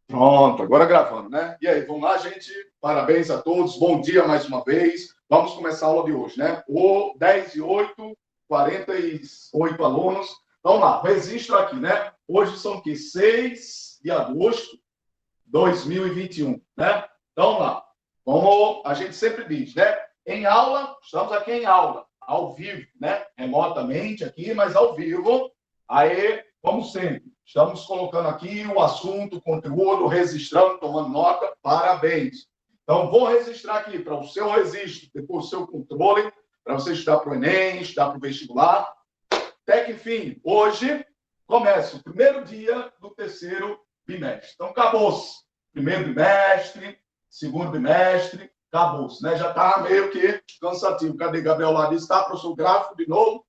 Pronto, agora gravando, né? E aí, vamos lá, gente? Parabéns a todos, bom dia mais uma vez. Vamos começar a aula de hoje, né? O 10 e 8, 48 alunos. Vamos lá, registro aqui, né? Hoje são que 6 de agosto de 2021, né? Então, lá, como a gente sempre diz, né? Em aula, estamos aqui em aula, ao vivo, né? Remotamente aqui, mas ao vivo. Aí, como sempre, estamos colocando aqui o assunto, o conteúdo, registrando, tomando nota. Parabéns. Então, vou registrar aqui para o seu registro, depois o seu controle, para você estudar para o Enem, estudar para o vestibular. Até que, enfim, hoje começa o primeiro dia do terceiro bimestre. Então, acabou-se. Primeiro bimestre, segundo bimestre, acabou-se, né? Já está meio que cansativo. Cadê Gabriel lá? Está, professor, gráfico de novo?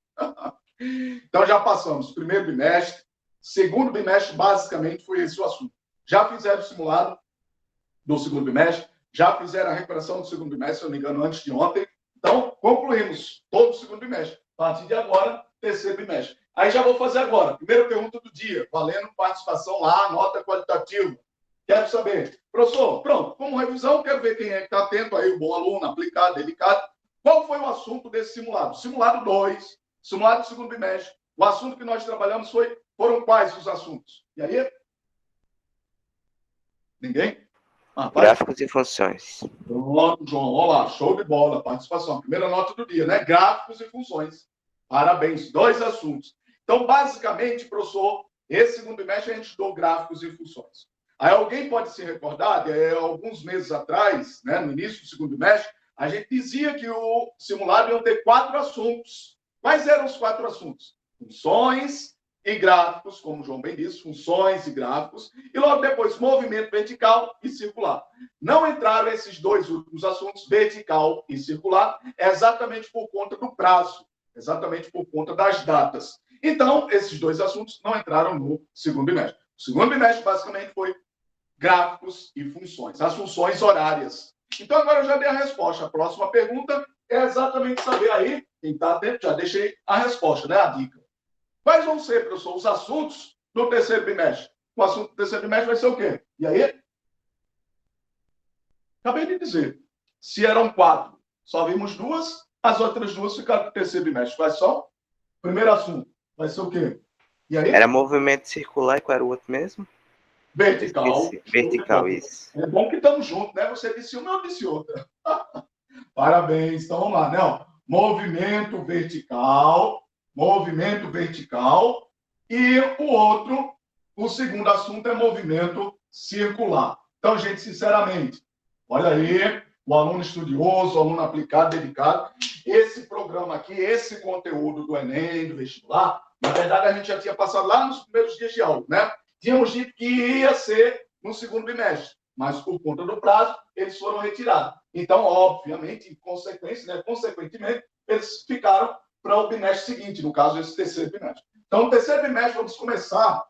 Então, já passamos. Primeiro bimestre, segundo bimestre, basicamente, foi esse o assunto. Já fizeram o simulado do segundo bimestre, já fizeram a recuperação do segundo bimestre, se eu não me engano, antes de ontem. Então, concluímos todo o segundo bimestre. A partir de agora, terceiro bimestre. Aí já vou fazer agora. Primeira pergunta do dia, valendo participação lá, nota qualitativa. Quero saber, professor, pronto, como revisão, quero ver quem é que está atento aí, o bom aluno, aplicado, delicado. Qual foi o assunto desse simulado? Simulado 2, simulado do segundo bimestre. O assunto que nós trabalhamos foram quais os assuntos? E aí? Ninguém? Gráficos e funções. Pronto, João. Olá, show de bola. Participação. Primeira nota do dia, né? Gráficos e funções. Parabéns. 2 assuntos. Então, basicamente, professor, esse segundo bimestre a gente estudou gráficos e funções. Aí alguém pode se recordar, alguns meses atrás, né, no início do segundo bimestre, a gente dizia que o simulado ia ter 4 assuntos. Quais eram os 4 assuntos? Funções e gráficos, como o João bem disse, funções e gráficos, e logo depois movimento vertical e circular. Não entraram esses 2 últimos assuntos, vertical e circular, exatamente por conta do prazo, exatamente por conta das datas. Então, esses 2 assuntos não entraram no segundo bimestre. O segundo bimestre, basicamente, foi gráficos e funções, as funções horárias. Então, agora eu já dei a resposta. A próxima pergunta é exatamente saber aí, quem está atento, já deixei a resposta, né, a dica. Quais vão ser, professor, os assuntos do terceiro bimestre? O assunto do terceiro bimestre vai ser o quê? E aí? Acabei de dizer. Se eram 4, só vimos 2, as outras 2 ficaram no terceiro bimestre. Quais são? Primeiro assunto vai ser o quê? E aí? Era movimento circular e qual era o outro mesmo? Vertical. Vertical, isso. É bom que estamos juntos, né? Você disse uma, eu disse outra. Parabéns. Então, vamos lá, né? Movimento vertical e o outro, o segundo assunto é movimento circular. Então, gente, sinceramente, olha aí, o aluno estudioso, o aluno aplicado, dedicado, esse programa aqui, esse conteúdo do Enem, do vestibular, na verdade, a gente já tinha passado lá nos primeiros dias de aula, né? Tínhamos dito que ia ser no segundo bimestre, mas por conta do prazo, eles foram retirados. Então, obviamente, em consequência, né, consequentemente, eles ficaram para o bimestre seguinte, no caso, esse terceiro bimestre. Então, no terceiro bimestre, vamos começar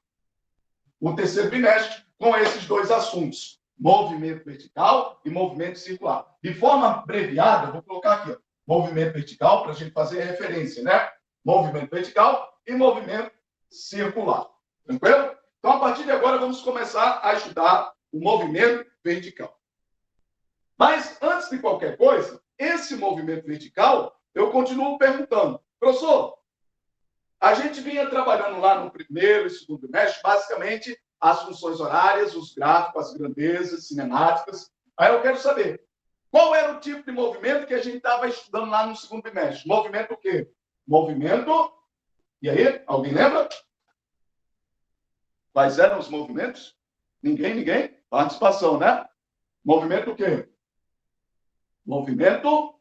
o terceiro bimestre com esses 2 assuntos, movimento vertical e movimento circular. De forma abreviada, eu vou colocar aqui, ó, movimento vertical, para a gente fazer referência, né? Movimento vertical e movimento circular. Tranquilo? Então, a partir de agora, vamos começar a estudar o movimento vertical. Mas, antes de qualquer coisa, esse movimento vertical, eu continuo perguntando, professor, a gente vinha trabalhando lá no primeiro e segundo bimestre, basicamente, as funções horárias, os gráficos, as grandezas, cinemáticas. Aí eu quero saber, qual era o tipo de movimento que a gente estava estudando lá no segundo bimestre? Movimento o quê? Movimento... E aí, alguém lembra? Quais eram os movimentos? Ninguém? Participação, né? Movimento o quê? Movimento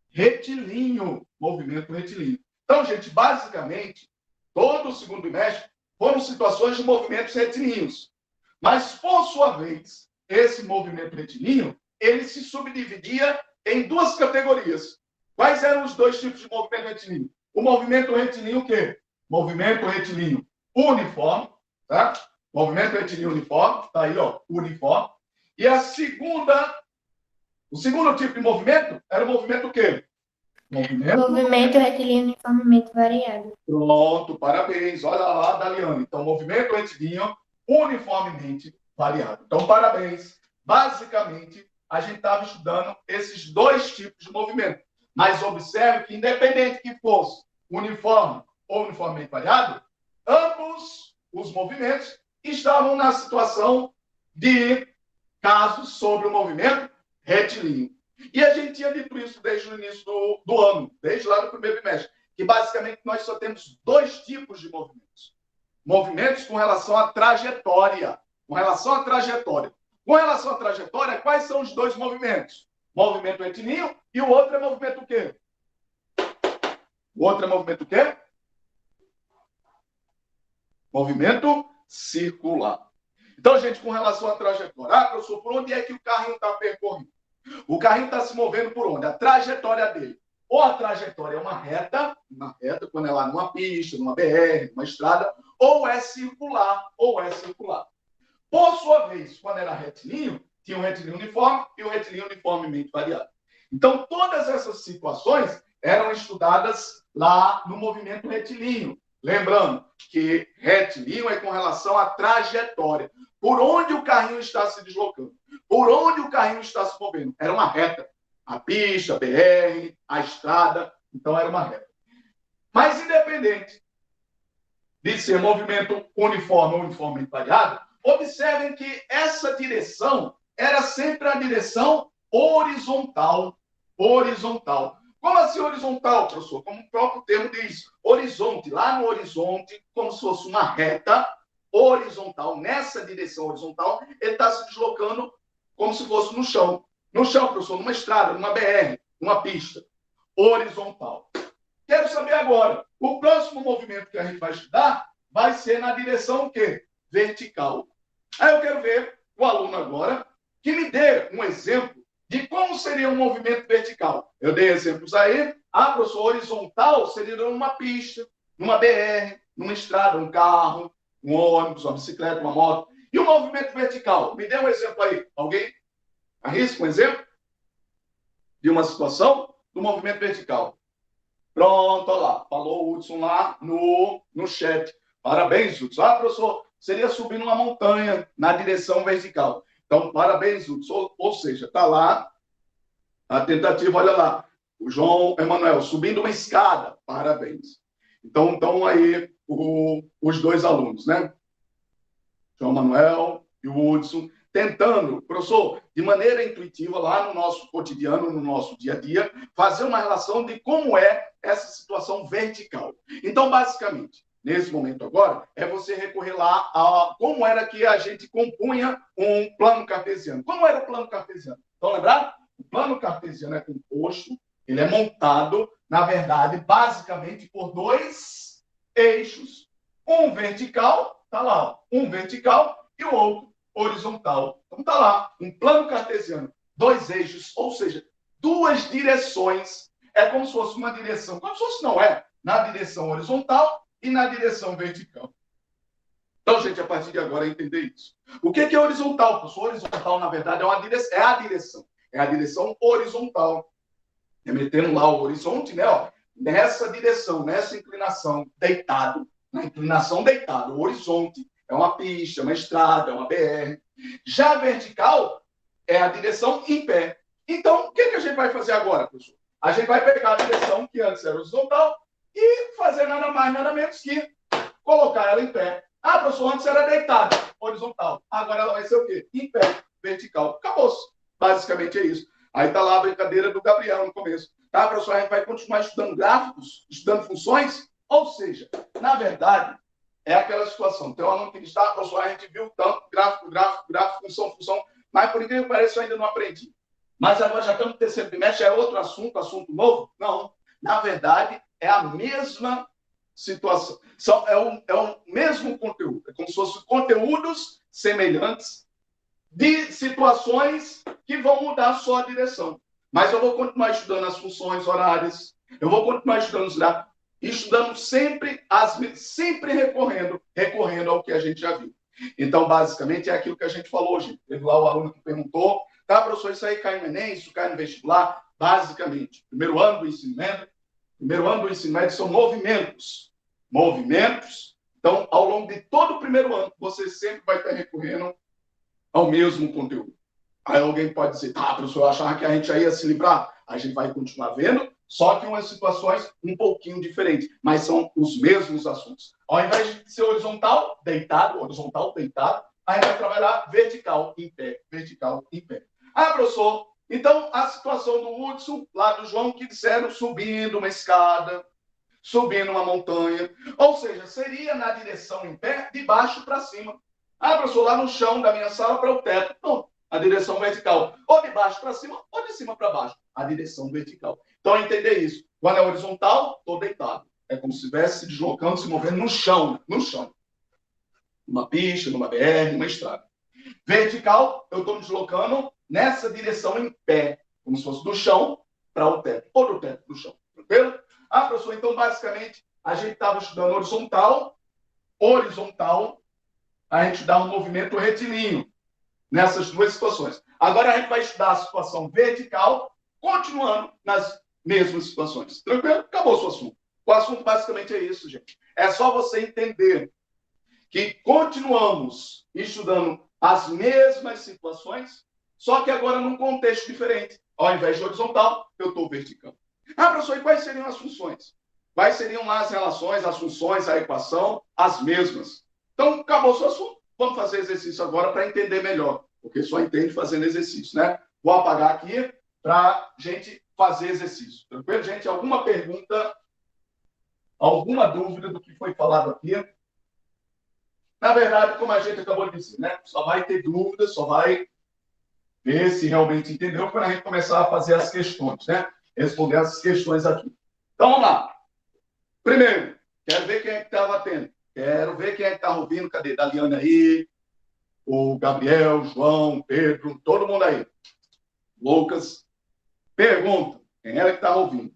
retilíneo. Movimento retilíneo. Então, gente, basicamente, todo o segundo bimestre foram situações de movimentos retilíneos. Mas, por sua vez, esse movimento retilíneo, ele se subdividia em 2 categorias. Quais eram os 2 tipos de movimento retilíneo? O movimento retilíneo o quê? Movimento retilíneo uniforme, tá? Movimento retilíneo uniforme, tá aí, ó, uniforme. E o segundo tipo de movimento era o movimento o quê? Movimento retilíneo uniformemente variado. Pronto, parabéns. Olha lá, Daliane. Então, movimento retilíneo uniformemente variado. Então, parabéns. Basicamente, a gente estava estudando esses dois tipos de movimento. Mas observe que, independente que fosse uniforme ou uniformemente variado, ambos os movimentos estavam na situação de casos sobre o movimento retilíneo. E a gente tinha dito isso desde o início do ano, desde lá no primeiro bimestre, que basicamente nós só temos dois tipos de movimentos. Movimentos com relação à trajetória. Com relação à trajetória. Com relação à trajetória, quais são os dois movimentos? Movimento retilíneo e o outro é movimento o quê? O outro é movimento o quê? Movimento circular. Então, gente, com relação à trajetória, professor, por onde é que o carrinho está percorrendo? O carrinho está se movendo por onde? A trajetória dele. Ou a trajetória é uma reta, quando é lá numa pista, numa BR, numa estrada, ou é circular. Por sua vez, quando era retilíneo, tinha um retilíneo uniforme e um retilíneo uniformemente variado. Então, todas essas situações eram estudadas lá no movimento retilíneo. Lembrando que retilíneo é com relação à trajetória. Por onde o carrinho está se deslocando. Por onde o carrinho está se movendo. Era uma reta. A pista, a BR, a estrada. Então, era uma reta. Mas, independente de ser movimento uniforme ou uniformemente variado, observem que essa direção era sempre a direção horizontal. Horizontal. Como assim horizontal, professor? Como o próprio termo diz. Horizonte. Lá no horizonte, como se fosse uma reta horizontal. Nessa direção horizontal, ele está se deslocando como se fosse no chão. No chão, professor, numa estrada, numa BR, numa pista. Horizontal. Quero saber agora, o próximo movimento que a gente vai estudar vai ser na direção o quê? Vertical. Aí eu quero ver o aluno agora que me dê um exemplo de como seria um movimento vertical. Eu dei exemplos aí. Professor, horizontal seria numa pista, numa BR, numa estrada, um carro, um ônibus, uma bicicleta, uma moto. E o movimento vertical? Me dê um exemplo aí. Alguém arrisca um exemplo de uma situação do movimento vertical? Pronto, olha lá. Falou o Hudson lá no chat. Parabéns, Hudson. Professor, seria subir numa montanha na direção vertical. Então, parabéns, Hudson. Ou seja, está lá a tentativa, olha lá. O João Emanuel subindo uma escada. Parabéns. Então, estão aí os dois alunos, né? João Emanuel e o Hudson, tentando, professor, de maneira intuitiva, lá no nosso cotidiano, no nosso dia a dia, fazer uma relação de como é essa situação vertical. Então, basicamente, nesse momento agora, é você recorrer lá a como era que a gente compunha um plano cartesiano. Como era o plano cartesiano? Estão lembrados? O plano cartesiano é composto, ele é montado, na verdade, basicamente por dois eixos. Um vertical, está lá, um vertical e o outro horizontal. Então está lá, um plano cartesiano, dois eixos, ou seja, duas direções. É como se fosse uma direção, como se fosse, não é, na direção horizontal e na direção vertical. Então, gente, a partir de agora, entender isso. O que é horizontal, professor? Horizontal, na verdade, é a direção. É a direção horizontal. Remetendo lá o horizonte, né? Ó, nessa direção, nessa inclinação, deitado. Na inclinação deitado, o horizonte. É uma pista, uma estrada, é uma BR. Já a vertical é a direção em pé. Então, o que a gente vai fazer agora, professor? A gente vai pegar a direção que antes era horizontal e fazer nada mais, nada menos que colocar ela em pé. Professor, antes era deitada, horizontal. Agora ela vai ser o quê? Em pé, vertical. Acabou-se. Basicamente é isso. Aí está lá a brincadeira do Gabriel no começo. Tá, professor? A gente vai continuar estudando gráficos, estudando funções? Ou seja, na verdade, é aquela situação. Tem um aluno que diz, professor, a gente viu tanto gráfico, função, mas por incrível que pareça eu ainda não aprendi. Mas agora já estamos no terceiro trimestre, é outro assunto novo? Não. Na verdade, é a mesma situação. É o mesmo conteúdo. É como se fossem conteúdos semelhantes de situações que vão mudar só a direção. Mas eu vou continuar estudando as funções horárias, eu vou continuar estudando os gráficos, estudando sempre recorrendo ao que a gente já viu. Então, basicamente, é aquilo que a gente falou hoje. Teve lá o aluno que perguntou, professor, isso aí cai no Enem, isso cai no vestibular? Basicamente, primeiro ano do ensino médio são movimentos. Então, ao longo de todo o primeiro ano, você sempre vai estar recorrendo ao mesmo conteúdo. Aí alguém pode dizer, tá, professor, eu achava que a gente já ia se livrar. A gente vai continuar vendo, só que umas situações um pouquinho diferentes, mas são os mesmos assuntos. Ao invés de ser horizontal, deitado, a gente vai trabalhar vertical, em pé, vertical, em pé. Ah, professor, então a situação do Hudson, lá do João, que disseram subindo uma escada, subindo uma montanha, ou seja, seria na direção em pé, de baixo para cima. Ah, professor, lá no chão da minha sala para o teto. Não, a direção vertical. Ou de baixo para cima, ou de cima para baixo. A direção vertical. Então, entender isso. Quando é horizontal, estou deitado. É como se estivesse se deslocando, se movendo no chão. No chão. Numa pista, numa BR, numa estrada. Vertical, eu estou me deslocando nessa direção em pé. Como se fosse do chão para o teto. Ou do teto para o chão. Tranquilo? Ah, professor, então, basicamente, a gente estava estudando horizontal. Horizontal, a gente dá um movimento retilíneo nessas duas situações. Agora a gente vai estudar a situação vertical, continuando nas mesmas situações. Tranquilo? Acabou o seu assunto. O assunto basicamente é isso, gente. É só você entender que continuamos estudando as mesmas situações, só que agora num contexto diferente. Ao invés de horizontal, eu estou vertical. Ah, professor, e quais seriam as funções? Quais seriam lá as relações, as funções, a equação? As mesmas. Então, acabou o seu assunto. Vamos fazer exercício agora para entender melhor, porque só entende fazendo exercício, né? Vou apagar aqui para a gente fazer exercício. Tranquilo, gente? Alguma pergunta, alguma dúvida do que foi falado aqui? Na verdade, como a gente acabou de dizer, né? Só vai ter dúvida, só vai ver se realmente entendeu quando a gente começar a fazer as questões, né? Responder essas questões aqui. Então, vamos lá. Primeiro, quero ver quem é que estava atento. Quero ver quem é que está ouvindo. Cadê? Daliane aí, o Gabriel, João, Pedro, todo mundo aí. Lucas. Pergunta, quem era que estava ouvindo?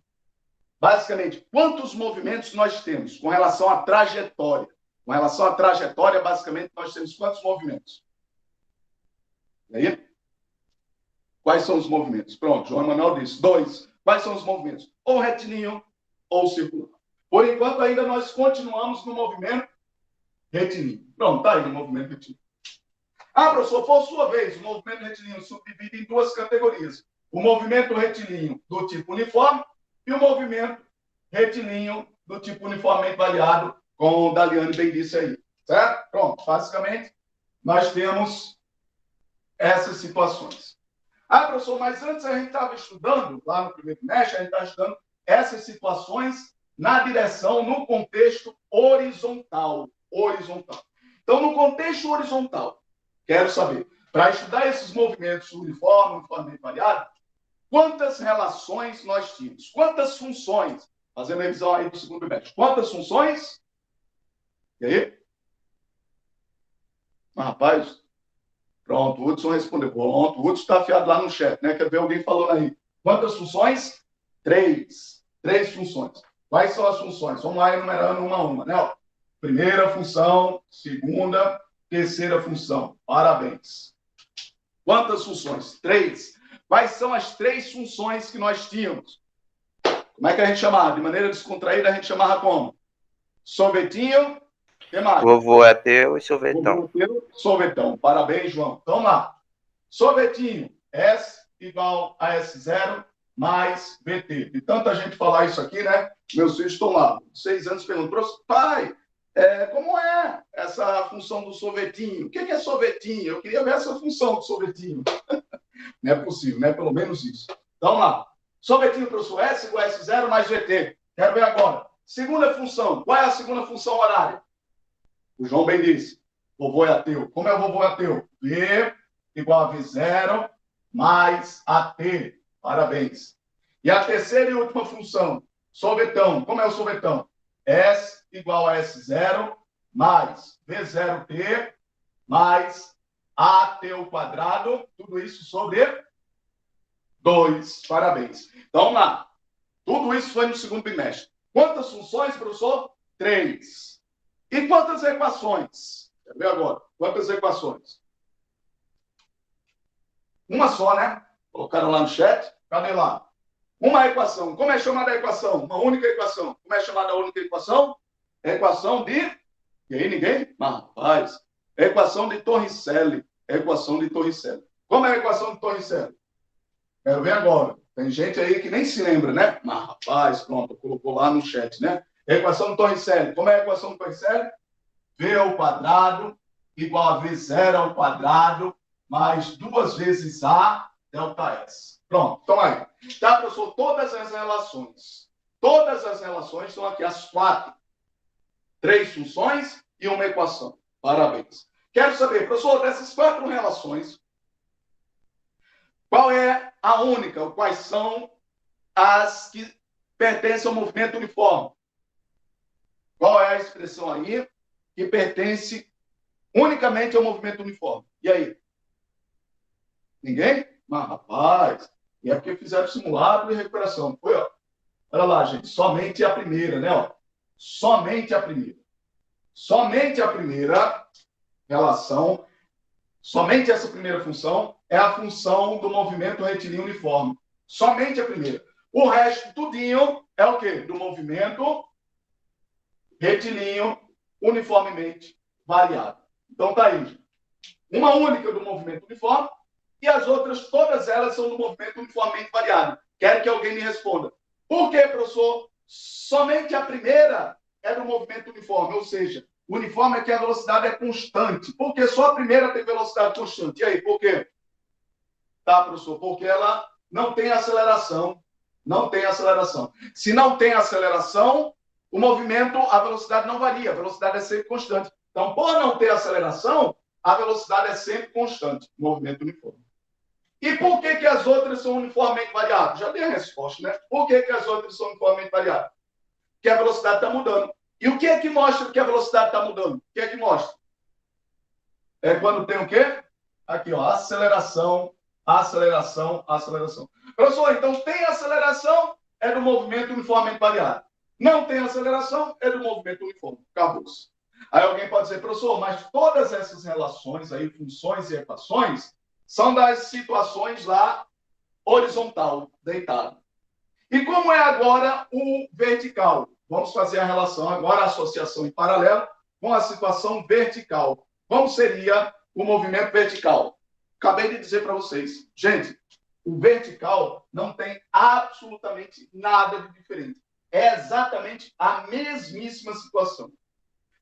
Basicamente, quantos movimentos nós temos com relação à trajetória? Com relação à trajetória, basicamente, nós temos quantos movimentos? E aí? Quais são os movimentos? Pronto, João Emanuel disse. 2. Quais são os movimentos? Ou retilíneo ou circular. Por enquanto, ainda nós continuamos no movimento retilíneo. Pronto, está aí no movimento retilíneo. Ah, professor, por sua vez, o movimento retilíneo subdivide em duas categorias. O movimento retilíneo do tipo uniforme e o movimento retilíneo do tipo uniformemente variado, como o Daliane bem disse aí. Certo? Pronto, basicamente, nós temos essas situações. Ah, professor, mas antes a gente estava estudando, lá no primeiro trimestre, a gente estava estudando essas situações na direção, no contexto horizontal. Horizontal. Então, no contexto horizontal, quero saber, para estudar esses movimentos uniformemente variado, quantas relações nós tínhamos? Quantas funções? Fazendo a revisão aí do segundo trimestre. Quantas funções? E aí? Ah, rapaz, pronto, o Hudson respondeu. Pronto, o Hudson está afiado lá no chat, né? Quer ver alguém falando aí. Quantas funções? 3. 3 funções. Quais são as funções? Vamos lá enumerando uma a uma, né? Ó, primeira função, segunda, terceira função. Parabéns. Quantas funções? 3. Quais são as 3 funções que nós tínhamos? Como é que a gente chamava? De maneira descontraída, a gente chamava como? Sorvetinho. O que mais? Vovô ateu e sorvetão. Sorvetão. Parabéns, João. Então, lá. Sorvetinho. S igual a S0 mais VT. De tanta gente falar isso aqui, né? Meus filhos estão lá, 6 anos, perguntando, pai, como é essa função do sorvetinho? O que é sorvetinho? Eu queria ver essa função do sorvetinho. Não é possível, né? Pelo menos isso. Então, lá. Sorvetinho, professor, S igual a S0 mais VT. Quero ver agora. Segunda função. Qual é a segunda função horária? O João bem disse. Vovô é ateu. Como é o vovô ateu? V igual a V0 mais AT. Parabéns. E a terceira e última função. Sorvetão. Como é o sorvetão? S igual a S0 mais V0T mais AT ao quadrado. Tudo isso sobre 2. Parabéns. Então, vamos lá. Tudo isso foi no segundo trimestre. Quantas funções, professor? 3. E quantas equações? Quer ver agora? Quantas equações? Uma só, né? Colocaram lá no chat. Cadê lá? Uma equação. Como é chamada a equação? Uma única equação. Como é chamada a única equação? Equação de... E aí, ninguém? Mas, rapaz. Equação de Torricelli. equação de Torricelli. Como é a equação de Torricelli? Quero ver agora. Tem gente aí que nem se lembra, né? Mas, rapaz, pronto, colocou lá no chat, né? Equação de Torricelli. Como é a equação de Torricelli? V ao quadrado igual a V0 ao quadrado mais 2 vezes A delta S. Pronto, então aí. Tá, professor? Todas as relações estão aqui, as 4. 3 funções e uma equação. Parabéns. Quero saber, professor, dessas 4 relações, qual é a única, ou quais são as que pertencem ao movimento uniforme? Qual é a expressão aí que pertence unicamente ao movimento uniforme? E aí? Ninguém? Mas, rapaz, e é porque fizeram simulado e recuperação. Foi, ó. Olha lá, gente, somente a primeira, né? Ó. Somente a primeira. Somente a primeira relação, somente essa primeira função é a função do movimento retilíneo uniforme. Somente a primeira. O resto, tudinho, é o quê? Do movimento retilíneo uniformemente variado. Então, tá aí, gente. Uma única do movimento uniforme e as outras, todas elas são do movimento uniformemente variado. Quero que alguém me responda. Por que, professor? Somente a primeira é do movimento uniforme, ou seja, o uniforme é que a velocidade é constante. Por que só a primeira tem velocidade constante? E aí, por quê? Tá, professor? Porque ela não tem aceleração. Não tem aceleração. Se não tem aceleração, o movimento, a velocidade não varia. A velocidade é sempre constante. Então, por não ter aceleração, a velocidade é sempre constante. Movimento uniforme. E por que as outras são uniformemente variadas? Já dei a resposta, né? Por que as outras são uniformemente variadas? Porque a velocidade está mudando. E o que é que mostra que a velocidade está mudando? O que é que mostra? É quando tem o quê? Aqui, ó, aceleração, aceleração, aceleração. Professor, então tem aceleração, é do movimento uniformemente variado. Não tem aceleração, é do movimento uniforme. Acabou-se. Aí alguém pode dizer, professor, mas todas essas relações aí, funções e equações, são das situações lá horizontal, deitado. E como é agora o vertical? Vamos fazer a relação agora, a associação em paralelo com a situação vertical. Como seria o movimento vertical? Acabei de dizer para vocês. Gente, o vertical não tem absolutamente nada de diferente. É exatamente a mesmíssima situação.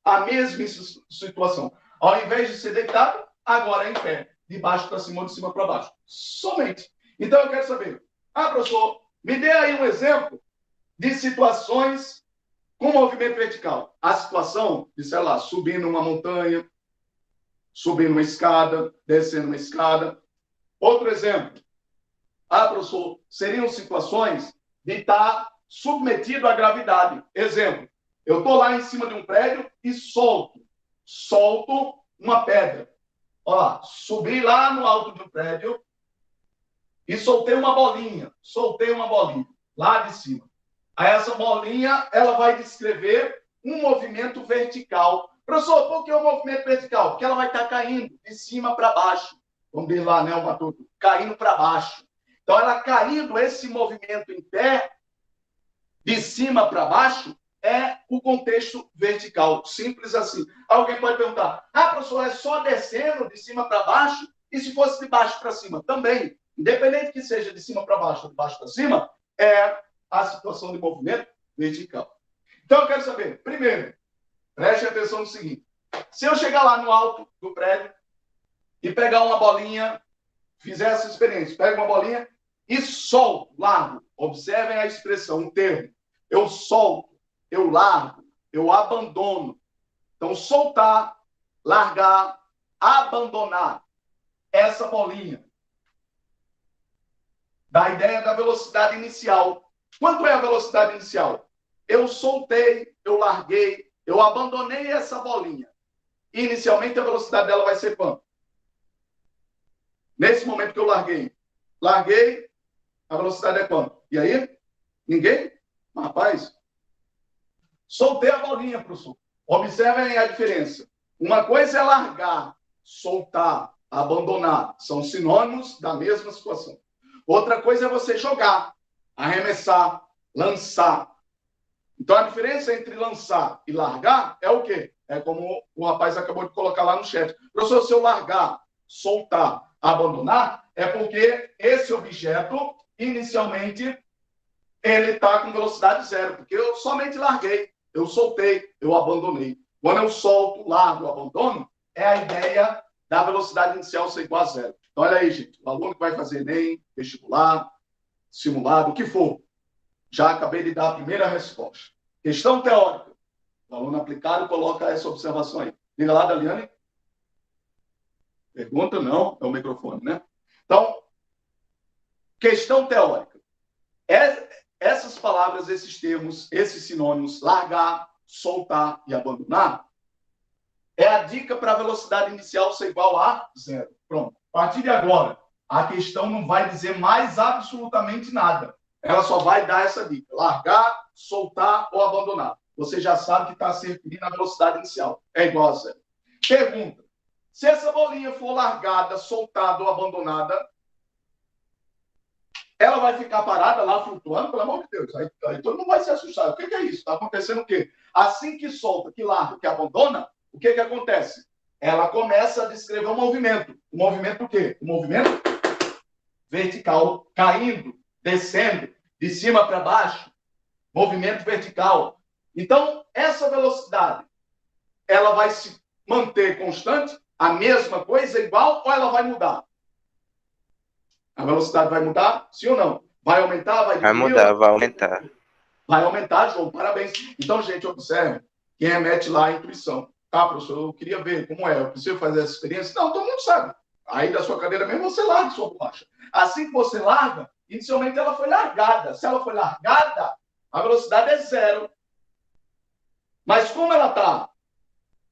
A mesmíssima situação. Ao invés de ser deitado, agora é em pé. De baixo para cima ou de cima para baixo. Somente. Então eu quero saber. Professor, me dê aí um exemplo de situações com movimento vertical. A situação de, sei lá, subindo uma montanha, subindo uma escada, descendo uma escada. Outro exemplo. Professor, seriam situações de estar submetido à gravidade. Exemplo. Eu estou lá em cima de um prédio e solto uma pedra. Olha lá, subi lá no alto do prédio e soltei uma bolinha lá de cima. Aí essa bolinha, ela vai descrever um movimento vertical. Professor, por que o movimento vertical? Porque ela vai estar caindo de cima para baixo. Vamos ver lá, né, o Matuto? Caindo para baixo. Então, ela caindo, esse movimento em pé, de cima para baixo, é o contexto vertical. Simples assim. Alguém pode perguntar, professor, é só descendo de cima para baixo? E se fosse de baixo para cima? Também. Independente que seja de cima para baixo ou de baixo para cima, é a situação de movimento vertical. Então, eu quero saber, primeiro, preste atenção no seguinte. Se eu chegar lá no alto do prédio e pegar uma bolinha, fizer essa experiência, pego uma bolinha e solto, largo. Observem a expressão, um termo. Eu solto, eu largo, eu abandono. Então, soltar, largar, abandonar essa bolinha. Da ideia da velocidade inicial. Quanto é a velocidade inicial? Eu soltei, eu larguei, eu abandonei essa bolinha. Inicialmente, a velocidade dela vai ser quanto? Nesse momento que eu larguei, a velocidade é quanto? E aí? Ninguém? Rapaz, soltei a bolinha, professor. Observem a diferença. Uma coisa é largar, soltar, abandonar. São sinônimos da mesma situação. Outra coisa é você jogar, arremessar, lançar. Então, a diferença entre lançar e largar é o quê? É como o rapaz acabou de colocar lá no chat. Professor, se eu largar, soltar, abandonar, é porque esse objeto, inicialmente, ele está com velocidade zero, porque eu somente larguei, eu soltei, eu abandonei. Quando eu solto, largo, abandono, é a ideia da velocidade inicial ser igual a zero. Então, olha aí, gente, o aluno que vai fazer ENEM, vestibular, simulado, o que for, já acabei de dar a primeira resposta. Questão teórica. O aluno aplicado coloca essa observação aí. Diga lá, Daliane. Pergunta? Não, é o microfone, né? Então, questão teórica. Essas palavras, esses termos, esses sinônimos, largar, soltar e abandonar, é a dica para a velocidade inicial ser igual a zero. Pronto. A partir de agora, a questão não vai dizer mais absolutamente nada. Ela só vai dar essa dica. Largar, soltar ou abandonar. Você já sabe que está se referindo à velocidade inicial. É igual a zero. Pergunta. Se essa bolinha for largada, soltada ou abandonada, ela vai ficar parada lá flutuando? Pelo amor de Deus. Aí todo mundo vai se assustar. O que é isso? Está acontecendo o quê? Assim que solta, que larga, que abandona, o que acontece? Ela começa a descrever um movimento. O movimento o quê? O movimento vertical, caindo, descendo, de cima para baixo. Movimento vertical. Então, essa velocidade, ela vai se manter constante? A mesma coisa, igual, ou ela vai mudar? A velocidade vai mudar? Sim ou não? Vai aumentar? Vai diminuir? Vai mudar, vai aumentar. Vai aumentar, João. Parabéns. Então, gente, observe. Quem remete lá a intuição. Tá, professor, eu queria ver como é. Eu preciso fazer essa experiência? Não, todo mundo sabe. Aí da sua cadeira mesmo, você larga sua borracha. Assim que você larga, inicialmente ela foi largada. Se ela foi largada, a velocidade é zero. Mas como ela está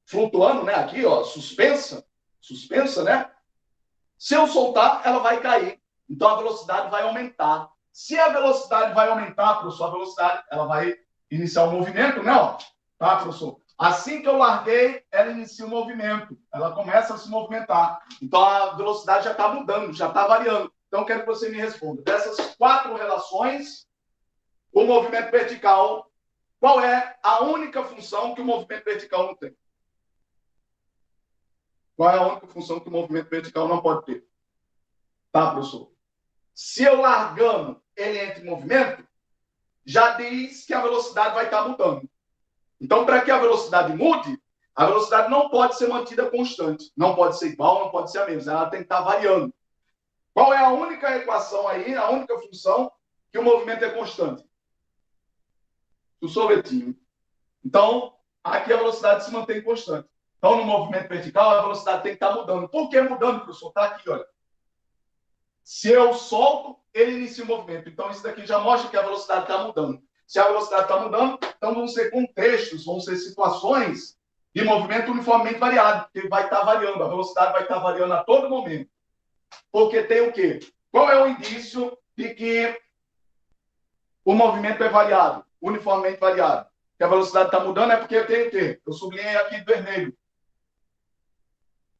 flutuando, né? Aqui, ó, suspensa, né? Se eu soltar, ela vai cair. Então, a velocidade vai aumentar. Se a velocidade vai aumentar, professor, a velocidade, ela vai iniciar o movimento, né? Ó, tá, professor? Assim que eu larguei, ela inicia o movimento. Ela começa a se movimentar. Então, a velocidade já está mudando, já está variando. Então, eu quero que você me responda. Dessas 4 relações, o movimento vertical, qual é a única função que o movimento vertical não tem? Qual é a única função que o movimento vertical não pode ter? Tá, professor? Se eu largando ele entra em movimento, já diz que a velocidade vai estar mudando. Então, para que a velocidade mude, a velocidade não pode ser mantida constante. Não pode ser igual, não pode ser a mesma. Ela tem que estar variando. Qual é a única equação aí, a única função que o movimento é constante? O sorvetinho. Então, aqui a velocidade se mantém constante. Então, no movimento vertical, a velocidade tem que estar mudando. Por que mudando, professor? Está aqui, olha. Se eu solto, ele inicia o movimento. Então, isso daqui já mostra que a velocidade está mudando. Se a velocidade está mudando, então vão ser contextos, vão ser situações de movimento uniformemente variado, porque vai estar variando, a velocidade vai estar variando a todo momento. Porque tem o quê? Qual é o indício de que o movimento é variado, uniformemente variado? Que a velocidade está mudando é porque tem o quê? Eu sublinhei aqui de vermelho.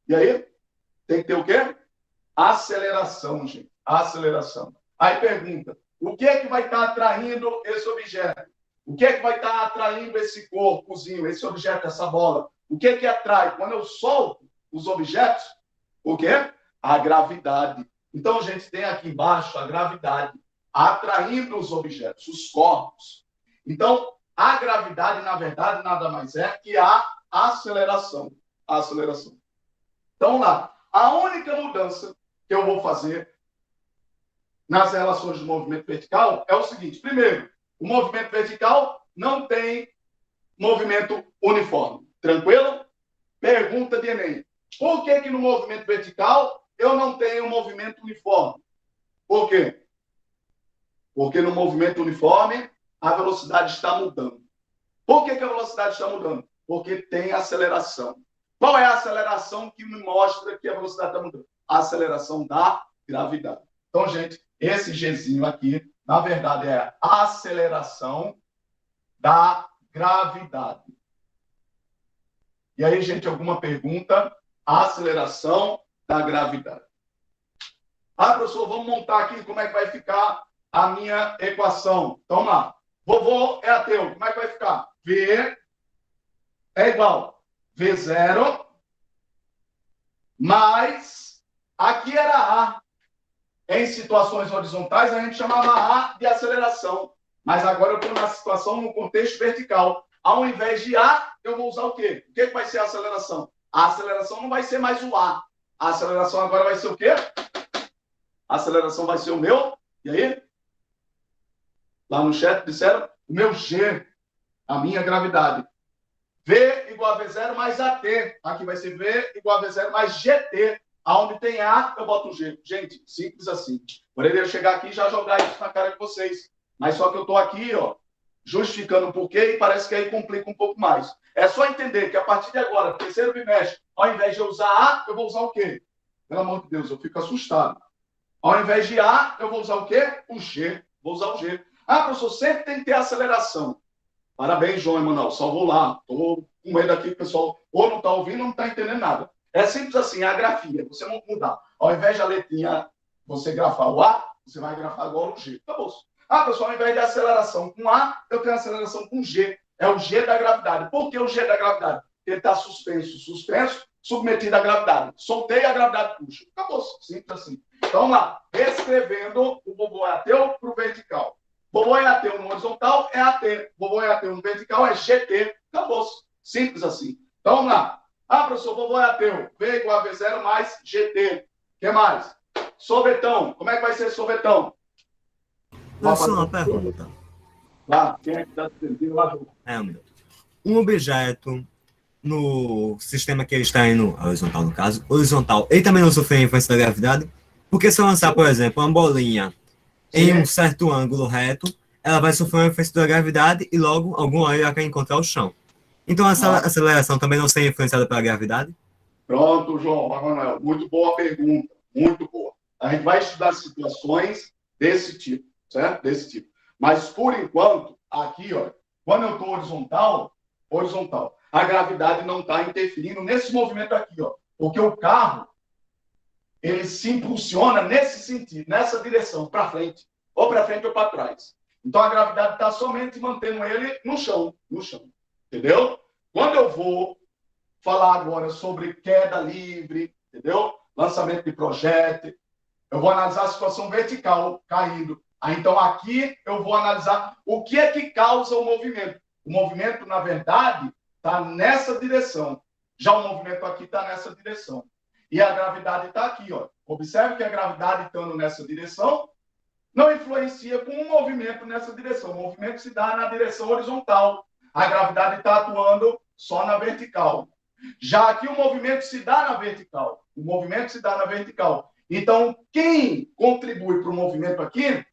E aí? Tem que ter o quê? Aceleração, gente. Aceleração. Aí pergunta, o que é que vai estar atraindo esse objeto? O que é que vai estar atraindo esse corpozinho, esse objeto, essa bola? O que é que atrai? Quando eu solto os objetos, o quê? A gravidade. Então, gente, tem aqui embaixo a gravidade atraindo os objetos, os corpos. Então, a gravidade, na verdade, nada mais é que a aceleração. A aceleração. Então, lá, a única mudança que eu vou fazer nas relações do movimento vertical é o seguinte. Primeiro, o movimento vertical não tem movimento uniforme. Tranquilo? Pergunta de Enem. Por que no movimento vertical eu não tenho movimento uniforme? Por quê? Porque no movimento uniforme a velocidade está mudando. Por que a velocidade está mudando? Porque tem aceleração. Qual é a aceleração que me mostra que a velocidade está mudando? A aceleração da gravidade. Então, gente, esse Gzinho aqui, na verdade, é a aceleração da gravidade. E aí, gente, alguma pergunta? A aceleração da gravidade. Ah, professor, vamos montar aqui como é que vai ficar a minha equação. Então, lá. Vovô é ateu. Como é que vai ficar? V é igual V0 mais Aqui era A. Em situações horizontais, a gente chamava A de aceleração. Mas agora eu estou na situação, no contexto vertical. Ao invés de A, eu vou usar o quê? O que vai ser a aceleração? A aceleração não vai ser mais o A. A aceleração agora vai ser o quê? A aceleração vai ser o meu. E aí? Lá no chat disseram o meu G, a minha gravidade. V igual a V0 mais AT. Aqui vai ser V igual a V0 mais GT. Aonde tem A, eu boto G. Gente, simples assim. Poderia chegar aqui e já jogar isso na cara de vocês. Mas só que eu estou aqui, ó, justificando o porquê e parece que aí complica um pouco mais. É só entender que a partir de agora, terceiro bimestre, ao invés de eu usar A, eu vou usar o quê? Pelo amor de Deus, eu fico assustado. Ao invés de A, eu vou usar o quê? O G. Vou usar o G. Ah, professor, sempre tem que ter aceleração. Parabéns, João Emanuel. Só vou lá. Estou com medo aqui, o pessoal ou não está ouvindo ou não está entendendo nada. É simples assim, a grafia. Você não mudar. Ao invés da letrinha, você grafar o A, você vai grafar agora o G. Acabou. Ah, pessoal, ao invés de aceleração com A, eu tenho aceleração com G. É o G da gravidade. Por que o G da gravidade? Ele está suspenso. Suspenso, submetido à gravidade. Soltei, a gravidade puxa. Acabou. Simples assim. Então, vamos lá. Reescrevendo o vovô é ateu para o vertical. Vovô é ateu no horizontal, é AT. Vovô é ateu no vertical, é GT. Acabou. Simples assim. Então, vamos lá. Ah, professor, vovô é ateu. V igual a V0 mais GT. O que mais? Sorvetão. Como é que vai ser sorvetão? Só uma pergunta. Lá, quem é que dá lá? Um objeto no sistema que ele está indo, horizontal no caso, horizontal, ele também não sofre a influência da gravidade? Porque se eu lançar, por exemplo, uma bolinha em um certo ângulo reto, ela vai sofrer uma influência da gravidade e logo, alguma hora, ela vai encontrar o chão. Então, essa aceleração também não será influenciada pela gravidade? Pronto, João Manuel. Muito boa pergunta. Muito boa. A gente vai estudar situações desse tipo, certo? Desse tipo. Mas, por enquanto, aqui, ó, quando eu estou horizontal, a gravidade não está interferindo nesse movimento aqui, ó. Porque o carro, ele se impulsiona nesse sentido, nessa direção, para frente. Ou para frente ou para trás. Então, a gravidade está somente mantendo ele no chão. Entendeu? Quando eu vou falar agora sobre queda livre, entendeu? Lançamento de projétil, eu vou analisar a situação vertical, caindo. Então, aqui eu vou analisar o que é que causa o movimento. O movimento, na verdade, está nessa direção. Já o movimento aqui está nessa direção. E a gravidade está aqui, ó. Observe que a gravidade estando nessa direção não influencia com o movimento nessa direção. O movimento se dá na direção horizontal. A gravidade está atuando só na vertical. Já aqui o movimento se dá na vertical. Então, quem contribui para o movimento aqui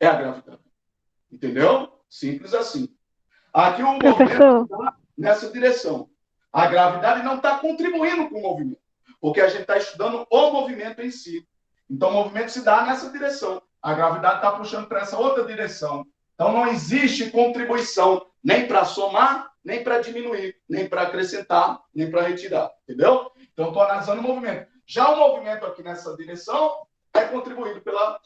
é a gravidade. Entendeu? Simples assim. Aqui o movimento está nessa direção. A gravidade não está contribuindo com o movimento, porque a gente está estudando o movimento em si. Então, o movimento se dá nessa direção. A gravidade está puxando para essa outra direção. Então, não existe contribuição nem para somar, nem para diminuir, nem para acrescentar, nem para retirar. Entendeu? Então, estou analisando o movimento. Já o movimento aqui nessa direção é contribuído pela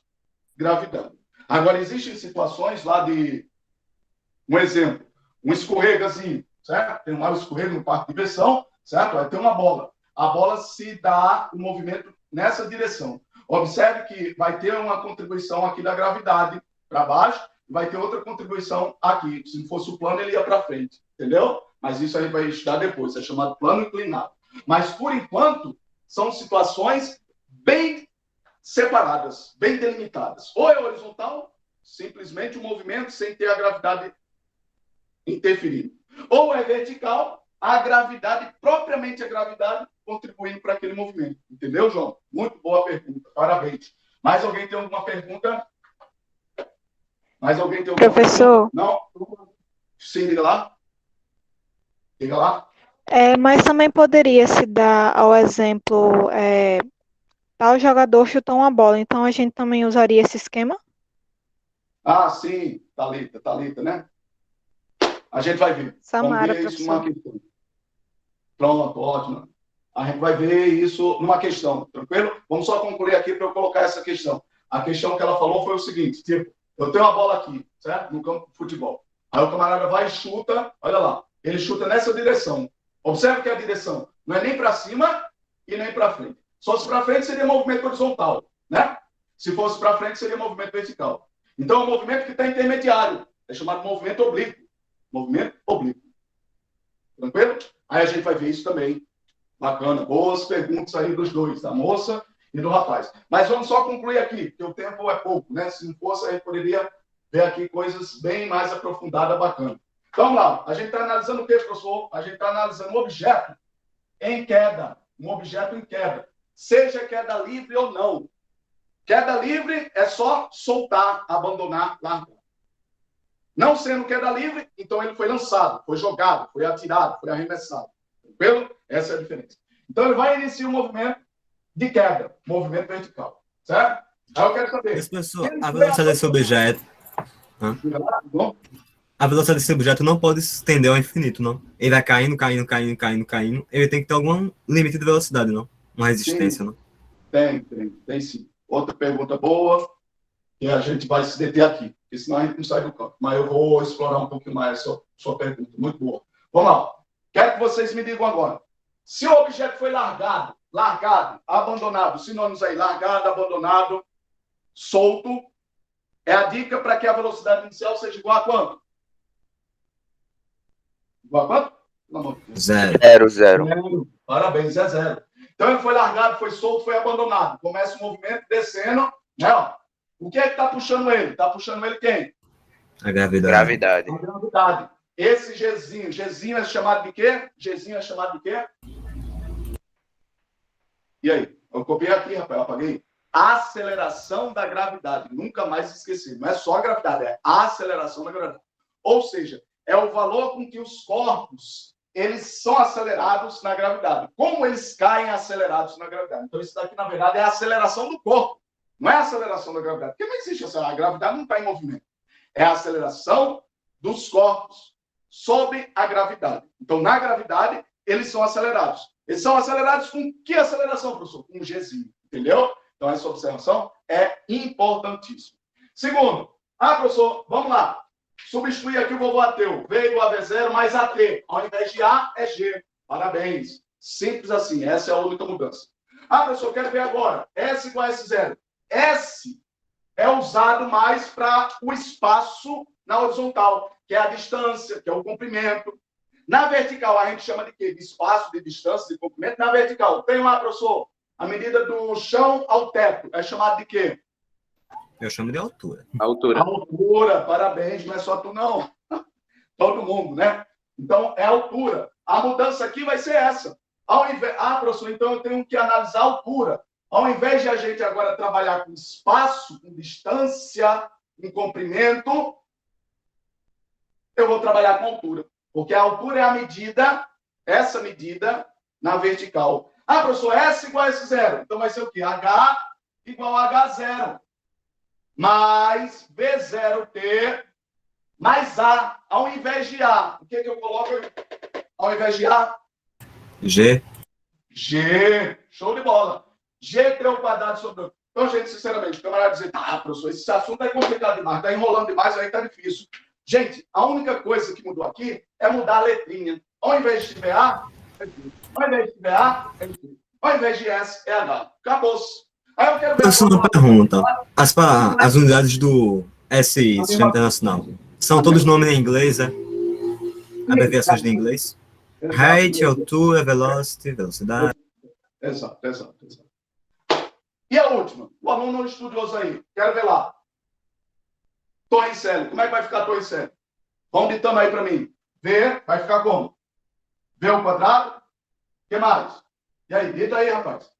gravidade. Agora, existem situações lá de... Um exemplo, um escorregazinho, certo? Tem um escorrega no parque de diversão, certo? Aí tem uma bola. A bola se dá o movimento nessa direção. Observe que vai ter uma contribuição aqui da gravidade para baixo, vai ter outra contribuição aqui. Se não fosse o plano, ele ia para frente, entendeu? Mas isso a gente vai estudar depois, é chamado plano inclinado. Mas, por enquanto, são situações bem separadas, bem delimitadas. Ou é horizontal, simplesmente o movimento sem ter a gravidade interferindo. Ou é vertical, a gravidade, propriamente a gravidade, contribuindo para aquele movimento. Entendeu, João? Muito boa pergunta. Parabéns. Mais alguém tem alguma pergunta? Mais alguém tem alguma Professor? Pergunta? Não? Sim, diga lá. Diga lá. Mas também poderia se dar ao exemplo, tal jogador chutou uma bola, então a gente também usaria esse esquema? Ah, sim. Thalita, né? A gente vai ver. Samara, vamos ver isso numa questão. Pronto, ótimo. A gente vai ver isso numa questão, tranquilo? Vamos só concluir aqui para eu colocar essa questão. A questão que ela falou foi o seguinte, tipo, eu tenho uma bola aqui, certo? No campo de futebol. Aí o camarada vai e chuta, olha lá, ele chuta nessa direção. Observe que a direção não é nem para cima e nem para frente. Se fosse para frente, seria movimento horizontal, né? Se fosse para frente, seria movimento vertical. Então, é um movimento que está intermediário. É chamado movimento oblíquo. Movimento oblíquo. Tranquilo? Aí a gente vai ver isso também. Bacana. Boas perguntas aí dos dois, da moça e do rapaz. Mas vamos só concluir aqui, porque o tempo é pouco, né? Se não fosse, a gente poderia ver aqui coisas bem mais aprofundadas, bacana. Então, vamos lá. A gente está analisando o que, professor? A gente está analisando um objeto em queda. Um objeto em queda. Seja queda livre ou não. Queda livre é só soltar, abandonar, largar. Não sendo queda livre, então ele foi lançado, foi jogado, foi atirado, foi arremessado. Tranquilo? Essa é a diferença. Então ele vai iniciar um movimento de queda, movimento vertical. Certo? Aí eu quero saber. Mas, professor, a velocidade desse objeto. A velocidade desse objeto não pode se estender ao infinito, não. Ele vai caindo, caindo, caindo, caindo, caindo. Ele tem que ter algum limite de velocidade, não? Uma resistência, Sim. não? Tem sim. Outra pergunta boa, que a gente vai se deter aqui, porque senão a gente não sai do campo. Mas eu vou explorar um pouquinho mais a sua pergunta. Muito boa. Vamos lá. Quero que vocês me digam agora. Se o objeto foi largado, abandonado, sinônimos aí, largado, abandonado, solto, é a dica para que a velocidade inicial seja igual a quanto? Igual a quanto? Pelo amor de Deus. 0, 0. Parabéns, é 0. Então ele foi largado, foi solto, foi abandonado. Começa o movimento descendo, né? Ó. O que é que está puxando ele? Está puxando ele quem? A gravidade. Gravidade. A gravidade. Esse Gzinho é chamado de quê? Gzinho é chamado de quê? E aí? Eu copiei aqui, rapaz, eu apaguei. Aceleração da gravidade. Nunca mais esqueci. Não é só a gravidade, é a aceleração da gravidade. Ou seja, é o valor com que os corpos eles são acelerados na gravidade. Como eles caem acelerados na gravidade? Então, isso daqui, na verdade, é a aceleração do corpo. Não é a aceleração da gravidade. Porque não existe aceleração. A gravidade não está em movimento. É a aceleração dos corpos sob a gravidade. Então, na gravidade, eles são acelerados. Eles são acelerados com que aceleração, professor? Com um Gzinho. Entendeu? Então, essa observação é importantíssima. Segundo, professor, vamos lá. Substituir aqui o vovô ateu. V igual a V0 mais AT. Ao invés de A, é G. Parabéns. Simples assim. Essa é a única mudança. Professor, quero ver agora. S igual a S0. S é usado mais para o espaço na horizontal, que é a distância, que é o comprimento. Na vertical, a gente chama de quê? De espaço, de distância, de comprimento. Na vertical, tem lá, professor, a medida do chão ao teto. É chamado de quê? Eu chamo de altura. Altura. Altura, parabéns, não é só tu, não. Todo mundo, né? Então, é altura. A mudança aqui vai ser essa. Ao invés... professor, então eu tenho que analisar a altura. Ao invés de a gente agora trabalhar com espaço, com distância, com comprimento, eu vou trabalhar com altura. Porque a altura é a medida, essa medida, na vertical. Professor, S igual a S0. Então vai ser o quê? H igual a H0. Mais V0T mais A. Ao invés de A, o que eu coloco ao invés de A? G. G. Show de bola. G ao quadrado sobre... Então, gente, sinceramente, o camarada dizer, professor, esse assunto é complicado demais, está enrolando demais, aí está difícil. Gente, a única coisa que mudou aqui é mudar a letrinha. Ao invés de tiver A, é G. Ao invés de tiver A, é G. Ao invés de S, é H. Acabou-se. Aí eu quero ver... Professor, uma pergunta. As unidades do SI, Sistema Internacional, são todos nomes em inglês, é? Abreviações de inglês? Height, altura, velocity, velocidade. Exato. E a última? O aluno estudioso aí. Quero ver lá. Torricelli. Como é que vai ficar Torricelli? Vamos ditando aí para mim. V vai ficar como? V ao quadrado. O que mais? E aí, dita aí, rapaz.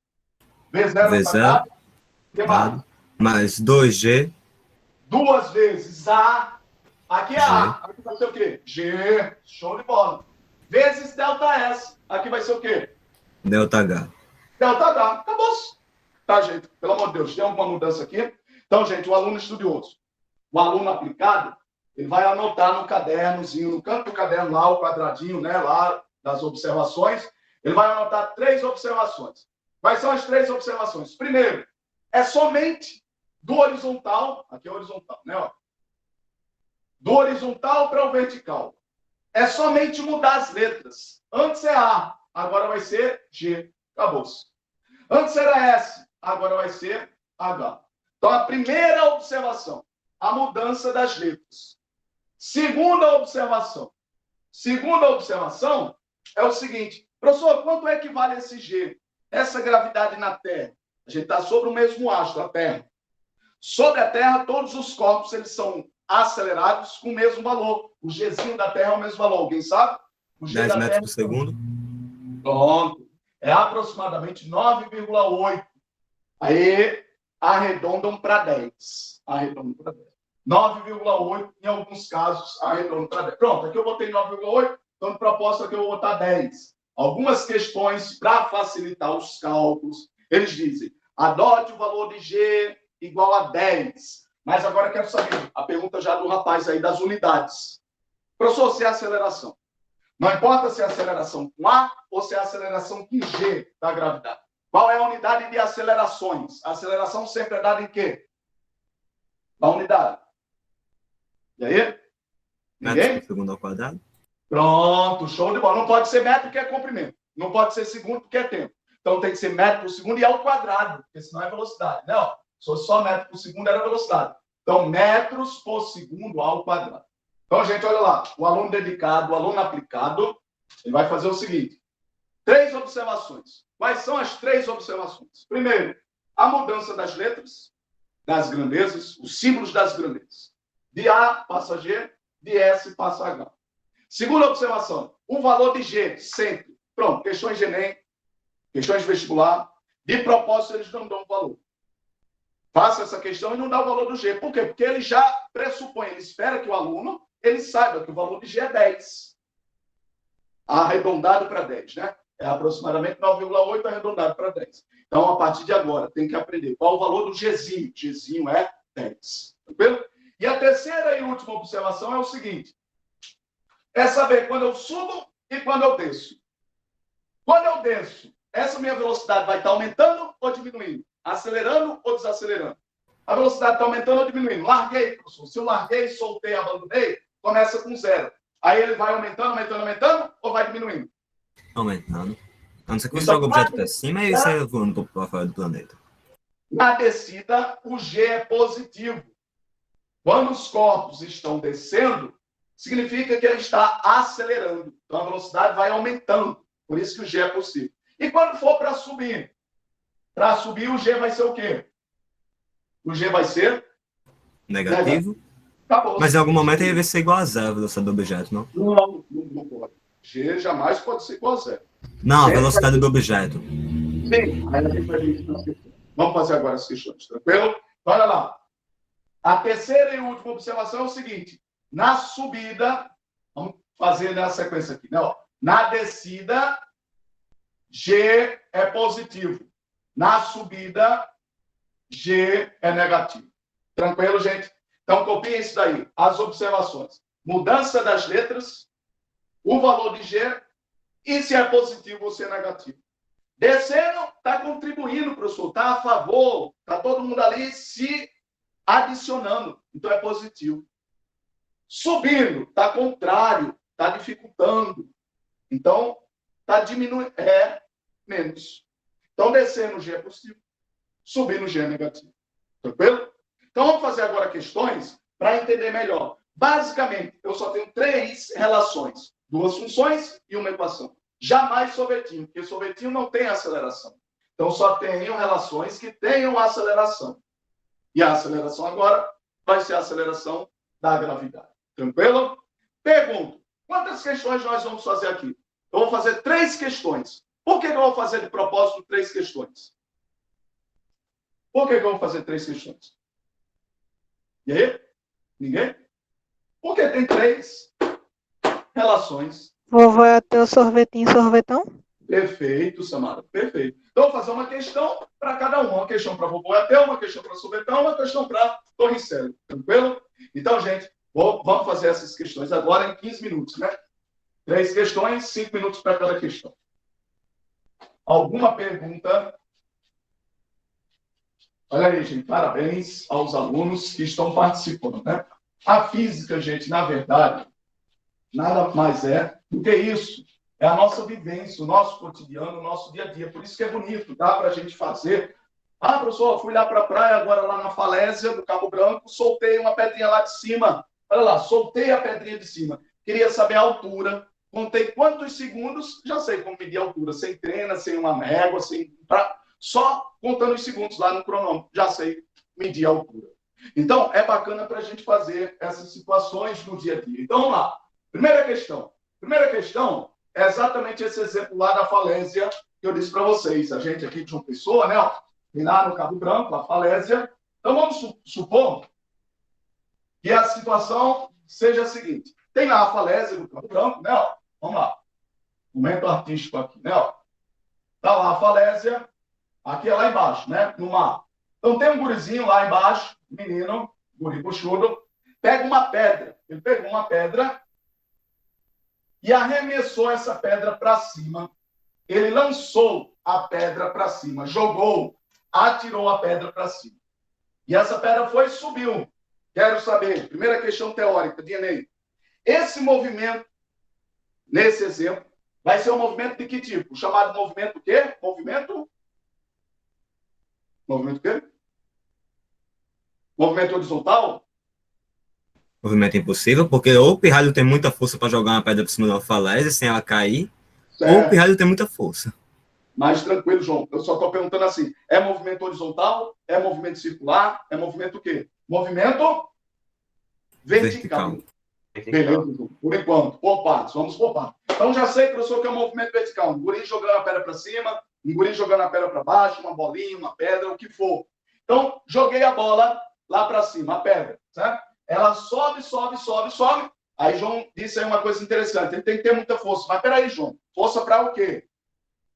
V0 ao quadrado. O que mais? Mais 2G. Duas vezes A. Aqui é A. Aqui vai ser o quê? G. Show de bola. Vezes delta S. Aqui vai ser o quê? Delta H. Delta H. Acabou-se. Tá, gente? Pelo amor de Deus, tem alguma mudança aqui? Então, gente, o aluno estudioso, o aluno aplicado, ele vai anotar no cadernozinho, no canto do caderno lá, o quadradinho, né, lá das observações, ele vai anotar 3 observações. Quais são as 3 observações? Primeiro, é somente do horizontal, aqui é horizontal, né, ó. Do horizontal para o vertical. É somente mudar as letras. Antes é A, agora vai ser G. Acabou-se. Antes era S, agora vai ser H. Então, a primeira observação, a mudança das letras. Segunda observação é o seguinte, professor, quanto é que vale esse G? Essa gravidade na Terra. A gente está sobre o mesmo astro, a Terra. Sobre a Terra, todos os corpos eles são acelerados com o mesmo valor. O Gzinho da Terra é o mesmo valor. Alguém sabe? O G 10 da metros Terra... por segundo. Pronto. É aproximadamente 9,8. Aí arredondam para 10. 9,8, em alguns casos, arredondam para 10. Pronto, aqui eu botei 9,8, então de proposta aqui eu vou botar 10. Algumas questões, para facilitar os cálculos, eles dizem, adote o valor de G igual a 10. Mas agora eu quero saber, a pergunta já do rapaz aí das unidades. Professor, se é aceleração. Não importa se é aceleração com A ou se é aceleração com G da gravidade. Qual é a unidade de acelerações? A aceleração sempre é dada em quê? Da unidade. E aí? Metros Ninguém? por segundo ao quadrado. Pronto, show de bola. Não pode ser metro porque é comprimento. Não pode ser segundo porque é tempo. Então tem que ser metro por segundo e ao quadrado, porque senão é velocidade. Não, se fosse só metro por segundo era velocidade. Então, metros por segundo ao quadrado. Então, gente, olha lá. O aluno dedicado, o aluno aplicado, ele vai fazer o seguinte. 3 observações. Quais são as 3 observações? Primeiro, a mudança das letras, das grandezas, os símbolos das grandezas. De A passa G, de S passa H. Segunda observação, o valor de G, sempre. Pronto, questões de Enem, questões de vestibular, de propósito eles não dão valor. Faça essa questão e não dá o valor do G. Por quê? Porque ele já pressupõe, ele espera que o aluno ele saiba que o valor de G é 10. Arredondado para 10, né? É aproximadamente 9,8 arredondado para 10. Então, a partir de agora, tem que aprender qual o valor do Gzinho. Gzinho é 10. Tranquilo? E a terceira e última observação é o seguinte. É saber quando eu subo e quando eu desço. Quando eu desço, essa minha velocidade vai estar aumentando ou diminuindo? Acelerando ou desacelerando? A velocidade está aumentando ou diminuindo? Larguei, professor. Se eu larguei, soltei, abandonei, começa com 0. Aí ele vai aumentando ou vai diminuindo? Aumentando. A não ser que você joga o objeto para cima e sai voando para fora do planeta. Na descida, o G é positivo. Quando os corpos estão descendo, significa que ele está acelerando. Então, a velocidade vai aumentando. Por isso que o G é positivo. E quando for para subir? Para subir, o G vai ser o quê? O G vai ser... Negativo. Acabou. Mas em algum momento ele vai ser igual a 0 a velocidade do objeto, não? Não pode. G jamais pode ser igual a 0. Não, a velocidade do objeto. Sim. Aí a gente vai ver isso nas questões. Vamos fazer agora as questões, tranquilo? Olha lá. A terceira e última observação é o seguinte. Na subida, vamos fazer na sequência aqui, né? Na descida, G é positivo. Na subida, G é negativo. Tranquilo, gente? Então, copiem isso daí. As observações. Mudança das letras, o valor de G, e se é positivo ou se é negativo. Descendo, está contribuindo, professor. Está a favor. Está todo mundo ali se adicionando. Então, é positivo. Subindo, está contrário. Está dificultando. Então, está diminuindo. É menos. Então, descendo, G é positivo. Subindo, G é negativo. Tranquilo? Então, vamos fazer agora questões para entender melhor. Basicamente, eu só tenho 3 relações. 2 funções e uma equação. Jamais sorvetinho, porque sorvetinho não tem aceleração. Então, só tenho relações que tenham aceleração. E a aceleração agora vai ser a aceleração da gravidade. Tranquilo? Pergunto, quantas questões nós vamos fazer aqui? Eu vou fazer 3 questões. Por que eu vou fazer de propósito 3 questões? Por que eu vou fazer 3 questões? E aí? Ninguém? Porque tem 3 relações. Vovô é teu sorvetinho, sorvetão? Perfeito, Samara. Perfeito. Então, vou fazer uma questão para cada um. Uma questão para vovô Até, uma questão para sorvetão, uma questão para Torricelli. Tranquilo? Então, gente, vamos fazer essas questões agora em 15 minutos, né? 3 questões, 5 minutos para cada questão. Alguma pergunta? Olha aí, gente. Parabéns aos alunos que estão participando, né? A física, gente, na verdade, nada mais é do que isso. É a nossa vivência, o nosso cotidiano, o nosso dia a dia. Por isso que é bonito, dá para a gente fazer. Ah, professor, fui lá para a praia, agora lá na falésia do Cabo Branco, soltei uma pedrinha lá de cima. Olha lá, soltei a pedrinha de cima. Queria saber a altura. Contei quantos segundos, já sei como medir a altura. Sem trena, sem uma régua, só contando os segundos lá no cronômetro. Já sei medir a altura. Então, é bacana para a gente fazer essas situações no dia a dia. Então, vamos lá. Primeira questão. Primeira questão é exatamente esse exemplo lá da falésia que eu disse para vocês. A gente aqui de João Pessoa, né? Ó, tem lá no Cabo Branco, a falésia. Então, vamos supor que a situação seja a seguinte. Tem lá a falésia do Cabo Branco, né? Ó, vamos lá. Momento artístico aqui, né? Ó. Tá lá a falésia. Aqui é lá embaixo, né? No mar. Então, tem um gurizinho lá embaixo, menino, guri buchudo, pega uma pedra. Ele pegou uma pedra e arremessou essa pedra para cima. Ele lançou a pedra para cima, jogou, atirou a pedra para cima. E essa pedra foi e subiu. Quero saber, primeira questão teórica, DNA. Esse movimento, nesse exemplo, vai ser um movimento de que tipo? Chamado movimento o quê? Movimento o quê? Movimento horizontal? Movimento impossível, porque ou o pirralho tem muita força para jogar uma pedra por cima de uma falésia sem ela cair, ou o pirralho tem muita força. Mais tranquilo, João. Eu só estou perguntando assim, é movimento horizontal? É movimento circular? É movimento o quê? Movimento vertical. Beleza, por enquanto. Por partes, vamos por partes. Então já sei, professor, que é um movimento vertical. Um guri jogando a pedra para cima, um guri jogando a pedra para baixo, uma bolinha, uma pedra, o que for. Então, joguei a bola lá para cima, a pedra, certo? Ela sobe, sobe, sobe, sobe. Aí João disse aí uma coisa interessante, ele tem que ter muita força. Mas peraí, João, força para o quê?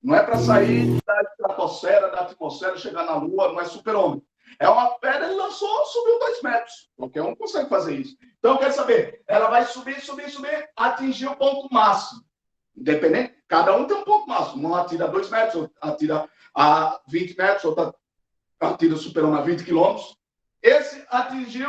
Não é para sair da estratosfera, da atmosfera, chegar na Lua, não é super-homem. É uma pedra, ele lançou, subiu 2 metros. Qualquer um consegue fazer isso. Então, eu quero saber, ela vai subir, subir, subir, atingir o ponto máximo. Independente, cada um tem um ponto máximo. Um atira a 2 metros, outro atira a 20 metros, outro atira super-homem a 20 quilômetros. Esse atingiu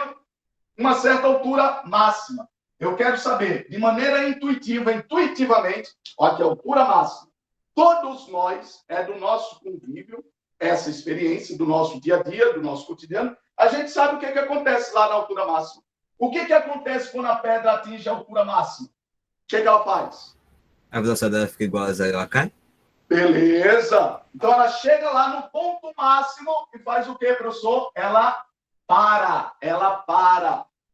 uma certa altura máxima. Eu quero saber, de maneira intuitiva, intuitivamente, olha que altura máxima. Todos nós, é do nosso convívio, essa experiência do nosso dia a dia, do nosso cotidiano, a gente sabe o que acontece lá na altura máxima. O que acontece quando a pedra atinge a altura máxima? O que ela faz? A velocidade dela fica igual a zero, ela cai? Beleza! Então ela chega lá no ponto máximo e faz o quê, professor? Ela para.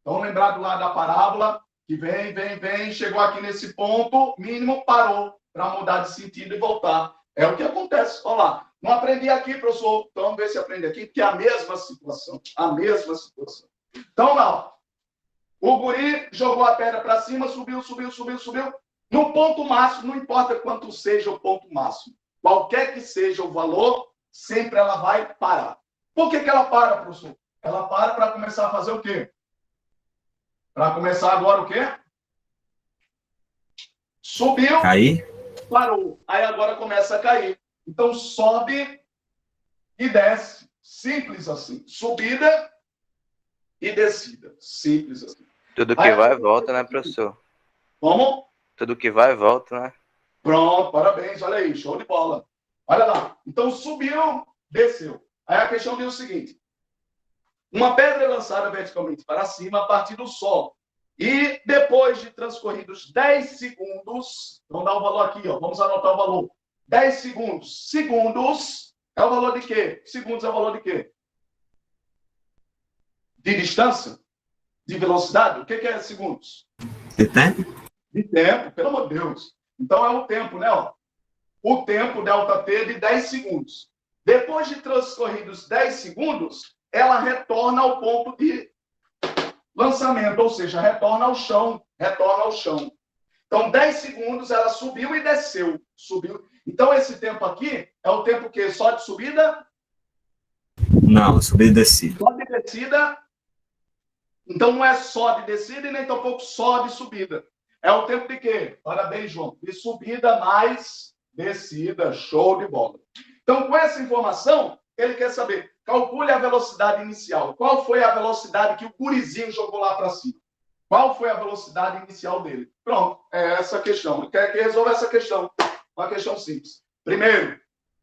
Então, lembrado lá da parábola, que vem, chegou aqui nesse ponto mínimo, parou para mudar de sentido e voltar. É o que acontece. Olha lá. Não aprendi aqui, professor. Então, vamos ver se aprende aqui, porque é a mesma situação. A mesma situação. Então, não. O guri jogou a pedra para cima, subiu. No ponto máximo, não importa quanto seja o ponto máximo. Qualquer que seja o valor, sempre ela vai parar. Por que ela para, professor? Ela para começar a fazer o quê? Para começar agora o quê? Subiu. Cair. Parou. Aí agora começa a cair. Então sobe e desce. Simples assim. Subida e descida. Simples assim. Tudo que vai e volta, né, professor? Como? Tudo que vai e volta, né? Pronto, parabéns. Olha aí, show de bola. Olha lá. Então subiu, desceu. Aí a questão diz o seguinte. Uma pedra é lançada verticalmente para cima a partir do solo. E depois de transcorridos 10 segundos, vamos dar o valor aqui, ó, vamos anotar o valor. 10 segundos. Segundos é o valor de quê? Segundos é o valor de quê? De distância? De velocidade? O que é segundos? De tempo? De tempo, pelo amor de Deus. Então é o tempo, né? Ó. O tempo delta T de 10 segundos. Depois de transcorridos 10 segundos, ela retorna ao ponto de lançamento, ou seja, retorna ao chão. Então, 10 segundos, ela subiu e desceu. Subiu. Então, esse tempo aqui é o tempo que só de subida? Não, subida e descida. Só de descida. Então, não é só de descida e nem tampouco só de subida. É o tempo de quê? Parabéns, João. De subida mais descida. Show de bola. Então, com essa informação, ele quer saber, calcule a velocidade inicial. Qual foi a velocidade que o gurizinho jogou lá para cima? Qual foi a velocidade inicial dele? Pronto, é essa a questão. Quer que resolva essa questão? Uma questão simples. Primeiro,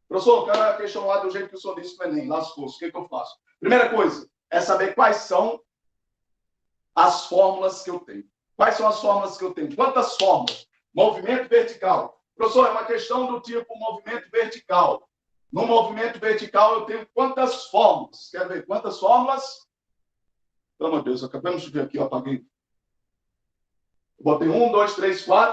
professor, eu quero a questão lá do jeito que o senhor disse no Enem, lascou-se. O que eu faço? Primeira coisa é saber quais são as fórmulas que eu tenho. Quais são as fórmulas que eu tenho? Quantas fórmulas? Movimento vertical. Professor, é uma questão do tipo movimento vertical. No movimento vertical, eu tenho quantas fórmulas? Quer ver quantas fórmulas? Pelo amor de Deus, acabamos de ver aqui, eu apaguei. Eu botei 1, 2, 3, 4.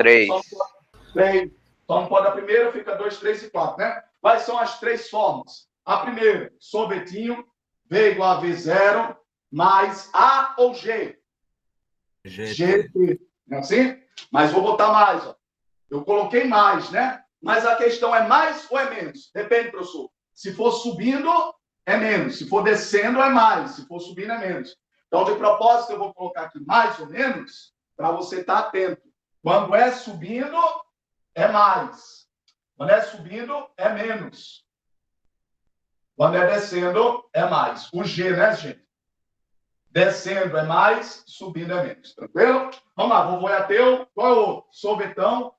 3. Só não pode a primeira, fica 2, 3 e 4, né? Quais são as 3 fórmulas? A primeira, sorvetinho, V igual a V0, mais A ou G? GT. Não é assim? Mas vou botar mais, ó. Eu coloquei mais, né? Mas a questão é mais ou é menos? Depende, professor. Se for subindo, é menos. Se for descendo, é mais. Se for subindo, é menos. Então, de propósito, eu vou colocar aqui mais ou menos para você estar atento. Quando é subindo, é mais. Quando é subindo, é menos. Quando é descendo, é mais. O G, né, gente? Descendo é mais, subindo é menos. Tranquilo? Vamos lá, vovô é ateu. Qual é o outro? Sorvetão.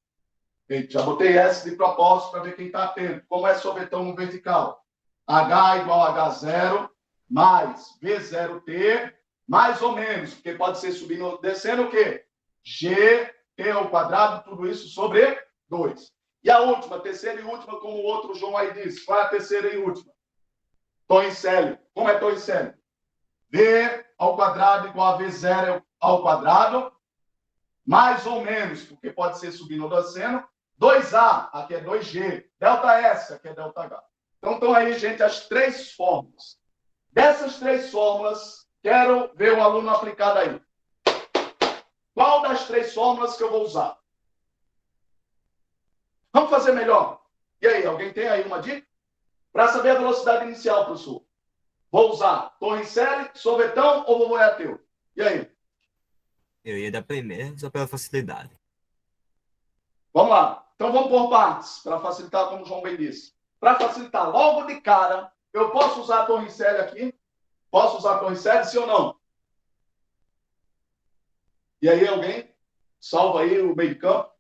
Eita, já botei S de propósito para ver quem está atento. Como é sorvetão no vertical? H igual a H0 mais V0T, mais ou menos, porque pode ser subindo ou descendo o quê? GT ao quadrado, tudo isso sobre 2. E a última, terceira e última, como o outro João aí disse. Qual é a terceira e última? Torricelli. Como é Torricelli? V ao quadrado igual a V0 ao quadrado, mais ou menos, porque pode ser subindo ou descendo, 2A, aqui é 2G, delta S, aqui é delta H. Então, estão aí, gente, as 3 fórmulas. Dessas 3 fórmulas, quero ver o aluno aplicado aí. Qual das 3 fórmulas que eu vou usar? Vamos fazer melhor. E aí, alguém tem aí uma dica? Para saber a velocidade inicial, professor. Vou usar Torricelli, sorvetão ou vovô é ateu? E aí? Eu ia dar primeiro, só pela facilidade. Vamos lá. Então vamos por partes, para facilitar, como o João bem disse. Para facilitar, logo de cara, eu posso usar a Torricelli aqui? Posso usar a Torricelli, sim ou não? E aí, alguém? Salva aí o meio de campo.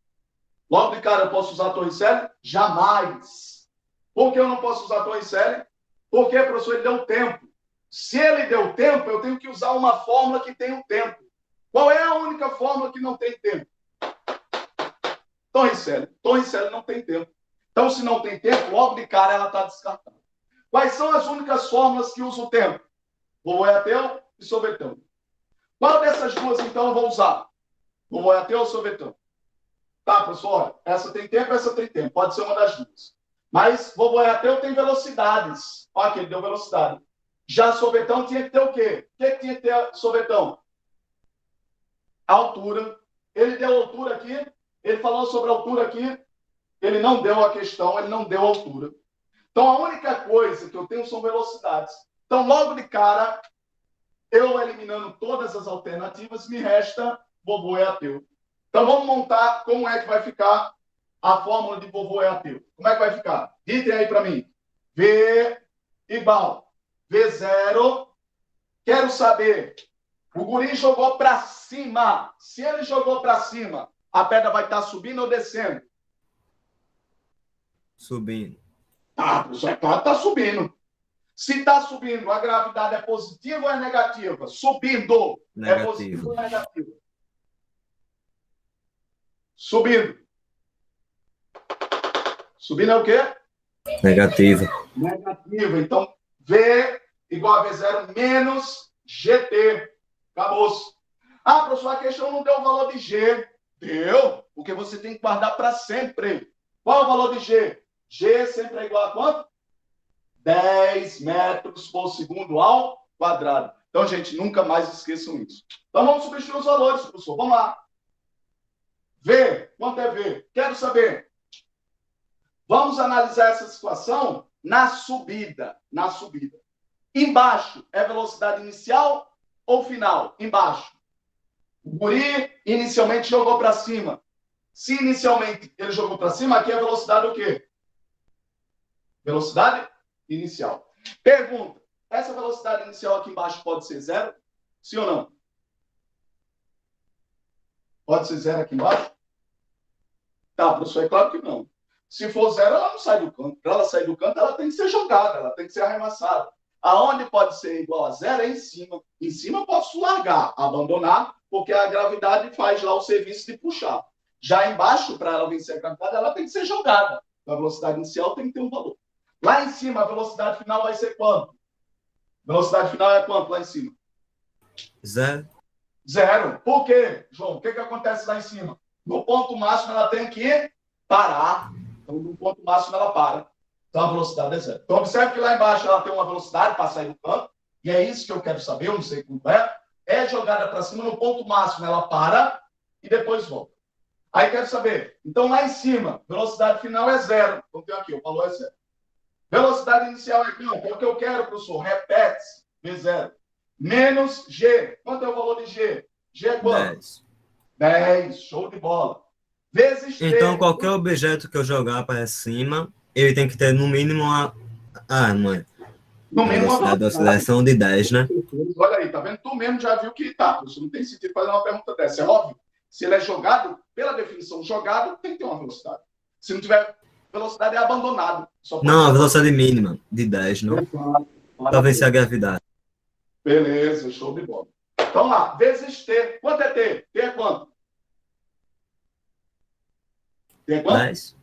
Logo de cara, eu posso usar a Torricelli? Jamais. Por que eu não posso usar a Torricelli? Porque, professor, ele deu tempo. Se ele deu tempo, eu tenho que usar uma fórmula que tem um tempo. Qual é a única fórmula que não tem tempo? Torricelli. Torricelli não tem tempo. Então, se não tem tempo, logo de cara ela está descartada. Quais são as únicas fórmulas que usam o tempo? Vovô é ateu e sorvetão. Qual dessas duas, então, eu vou usar? Vovô é ateu ou sorvetão? Tá, professor? Essa tem tempo, essa tem tempo. Pode ser uma das duas. Mas vovô é ateu tem velocidades. Olha aqui, ele deu velocidade. Já sorvetão tinha que ter o quê? O que tinha que ter sorvetão? Altura. Ele deu altura aqui. Ele falou sobre altura aqui. Ele não deu a questão, ele não deu altura. Então, a única coisa que eu tenho são velocidades. Então, logo de cara, eu eliminando todas as alternativas, me resta vovô é ateu. Então, vamos montar como é que vai ficar a fórmula de vovô é ateu. Como é que vai ficar? Ditem aí para mim. V igual V0. Quero saber. O guri jogou para cima. Se ele jogou para cima, a pedra vai estar subindo ou descendo? Subindo. Ah, professor, está subindo. Se está subindo, a gravidade é positiva ou é negativa? Subindo. Negativo. É positiva ou é negativa? Subindo. Subindo é o quê? Negativo. Negativa. Então, V igual a V0 menos GT. Acabou-se. Ah, professor, a questão não deu o valor de G. Deu, porque você tem que guardar para sempre. Qual é o valor de G? G sempre é igual a quanto? 10 metros por segundo ao quadrado. Então, gente, nunca mais esqueçam isso. Então, vamos substituir os valores, professor. Vamos lá. V, quanto é V? Quero saber. Vamos analisar essa situação na subida. Na subida. Embaixo é velocidade inicial ou final? Embaixo. O guri inicialmente jogou para cima. Se inicialmente ele jogou para cima, aqui é a velocidade o quê? Velocidade inicial. Pergunta. Essa velocidade inicial aqui embaixo pode ser 0? Sim ou não? Pode ser 0 aqui embaixo? Tá, professor, é claro que não. Se for 0, ela não sai do canto. Para ela sair do canto, ela tem que ser jogada, ela tem que ser arremessada. Aonde pode ser igual a 0 é em cima. Em cima eu posso largar, abandonar, porque a gravidade faz lá o serviço de puxar. Já embaixo, para ela vencer a gravidade, ela tem que ser jogada. A velocidade inicial tem que ter um valor. Lá em cima, a velocidade final vai ser quanto? Velocidade final é quanto lá em cima? 0. 0. Por quê, João? O que acontece lá em cima? No ponto máximo, ela tem que parar. Então, no ponto máximo, ela para. Então, a velocidade é 0. Então, observe que lá embaixo ela tem uma velocidade para sair do canto. E é isso que eu quero saber, eu não sei como é. É jogada para cima, no ponto máximo, ela para e depois volta. Aí, quero saber. Então, lá em cima, velocidade final é 0. Então, tem aqui, o valor é 0. Velocidade inicial é quanto? É o que eu quero, professor. Repete. V0. Menos G. Quanto é o valor de G? G é quanto? 10. 10. Show de bola. Vezes T. Então, qualquer objeto que eu jogar para cima, ele tem que ter no mínimo uma No mínimo uma velocidade de oscilação de 10, né? Olha aí, tá vendo? Tu mesmo já viu que tá. Isso não tem sentido fazer uma pergunta dessa. É óbvio. Se ele é jogado, pela definição jogado, tem que ter uma velocidade. Se não tiver velocidade, é abandonado. Não, a velocidade mínima de 10, não? Para vencer a gravidade. Beleza, show de bola. Então lá, vezes T. Quanto é T? T é quanto? T é quanto? 10.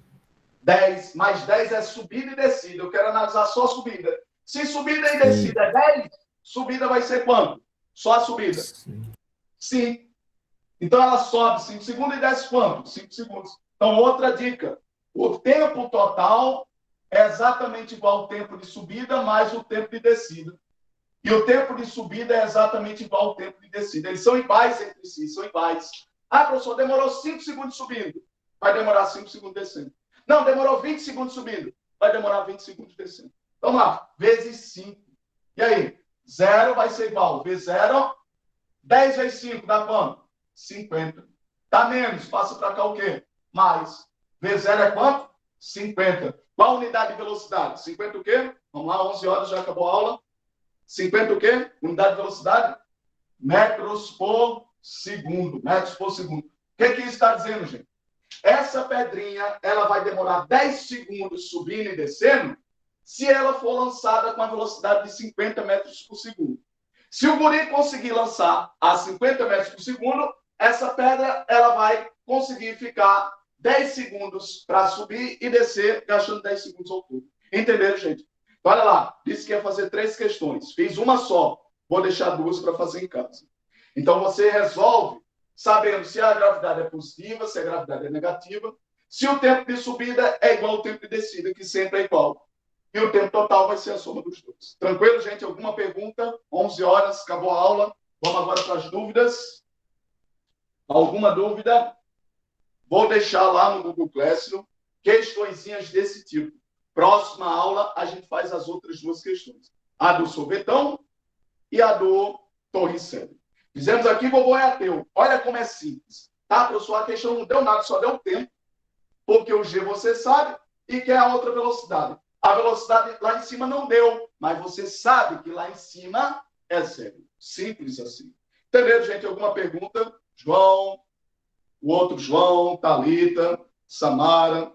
10. Mais 10 é subida e descida. Eu quero analisar só a subida. Se subida e descida é 10, subida vai ser quanto? Só a subida. Sim. Então ela sobe 5 segundos e desce quanto? 5 segundos. Então, outra dica. O tempo total é exatamente igual ao tempo de subida mais o tempo de descida. E o tempo de subida é exatamente igual ao tempo de descida. Eles são iguais entre si, são iguais. Ah, professor, demorou 5 segundos subindo. Vai demorar 5 segundos descendo. Não, demorou 20 segundos subindo. Vai demorar 20 segundos descendo. Vamos lá, vezes 5. E aí? 0 vai ser igual. V0, 10 vezes 5 dá quanto? 50. Dá menos, passa para cá o quê? Mais. V0 é quanto? 50. Qual a unidade de velocidade? 50 o quê? Vamos lá, 11 horas, já acabou a aula. 50 o quê? Unidade de velocidade? Metros por segundo. Metros por segundo. O que isso está dizendo, gente? Essa pedrinha, ela vai demorar 10 segundos subindo e descendo se ela for lançada com a velocidade de 50 metros por segundo. Se o guri conseguir lançar a 50 metros por segundo, essa pedra ela vai conseguir ficar 10 segundos para subir e descer, gastando 10 segundos ao todo. Entenderam, gente? Então, olha lá, disse que ia fazer 3 questões. Fiz uma só. Vou deixar 2 para fazer em casa. Então, você resolve sabendo se a gravidade é positiva, se a gravidade é negativa, se o tempo de subida é igual ao tempo de descida, que sempre é igual. E o tempo total vai ser a soma dos dois. Tranquilo, gente? Alguma pergunta? 11 horas, acabou a aula. Vamos agora para as dúvidas. Alguma dúvida? Vou deixar lá no Google Classroom questõezinhas desse tipo. Próxima aula, a gente faz as outras 2 questões. A do sorvetão e a do Torricelli. Fizemos aqui, vovô é ateu. Olha como é simples. Tá, professor? A questão não deu nada, só deu tempo. Porque o G você sabe e que é a outra velocidade. A velocidade lá em cima não deu, mas você sabe que lá em cima é 0. Simples assim. Entendeu, gente? Alguma pergunta? João, o outro João, Thalita, Samara,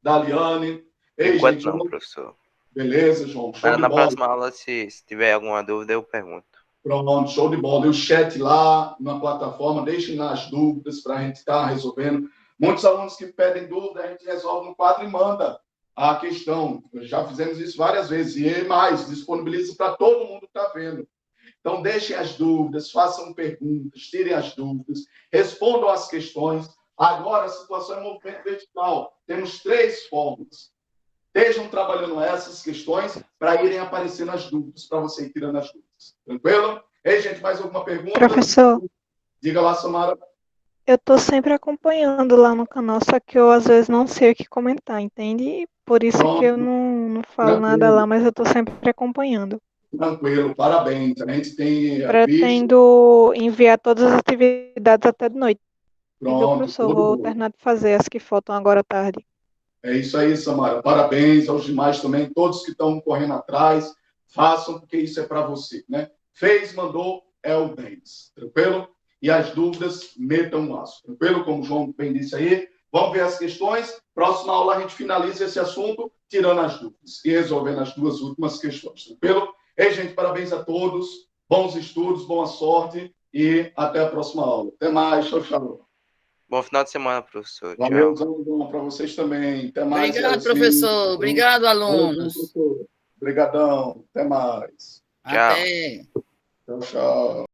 Daliane. Ei, Enquanto gente, não, professor. Beleza, João. Show de Na bola. próxima aula, se tiver alguma dúvida, eu pergunto. Pronto, show de bola. E o chat lá na plataforma, deixem lá as dúvidas para a gente estar resolvendo. Muitos alunos que pedem dúvida, a gente resolve no quadro e manda a questão. Já fizemos isso várias vezes. E mais, disponibiliza para todo mundo que está vendo. Então, deixem as dúvidas, façam perguntas, tirem as dúvidas, respondam as questões. Agora, a situação é movimento vertical. Temos 3 fórmulas. Estejam trabalhando essas questões para irem aparecendo as dúvidas, para você ir tirando as dúvidas. Tranquilo? Ei, gente, mais alguma pergunta? Professor, Diga lá, Samara. eu tô sempre acompanhando lá no canal, só que eu às vezes não sei o que comentar, entende? Por isso Pronto. que eu não falo nada lá, mas eu tô sempre acompanhando. Tranquilo, parabéns. A gente tem visto. Pretendo enviar todas as atividades até de noite. Viu, Pronto, professor? tudo Vou bom. terminar de fazer as que faltam agora à tarde. É isso aí, Samara. Parabéns aos demais também, todos que estão correndo atrás. Façam, porque isso é para você, né? Fez, mandou, é o 10. Tranquilo? e as dúvidas metam o aço. Tranquilo? Como o João bem disse aí, vamos ver as questões. Próxima aula a gente finaliza esse assunto, tirando as dúvidas e resolvendo as duas últimas questões. Tranquilo? Ei, gente, parabéns a todos. Bons estudos, boa sorte e até a próxima aula. Até mais. Tchau, tchau. Bom final de semana, professor. Valeu, Tchau. para vocês também. Até mais. Obrigado, Yasmin. professor. Obrigado, alunos. Obrigadão. Até mais. Tchau. Até. Tchau, tchau.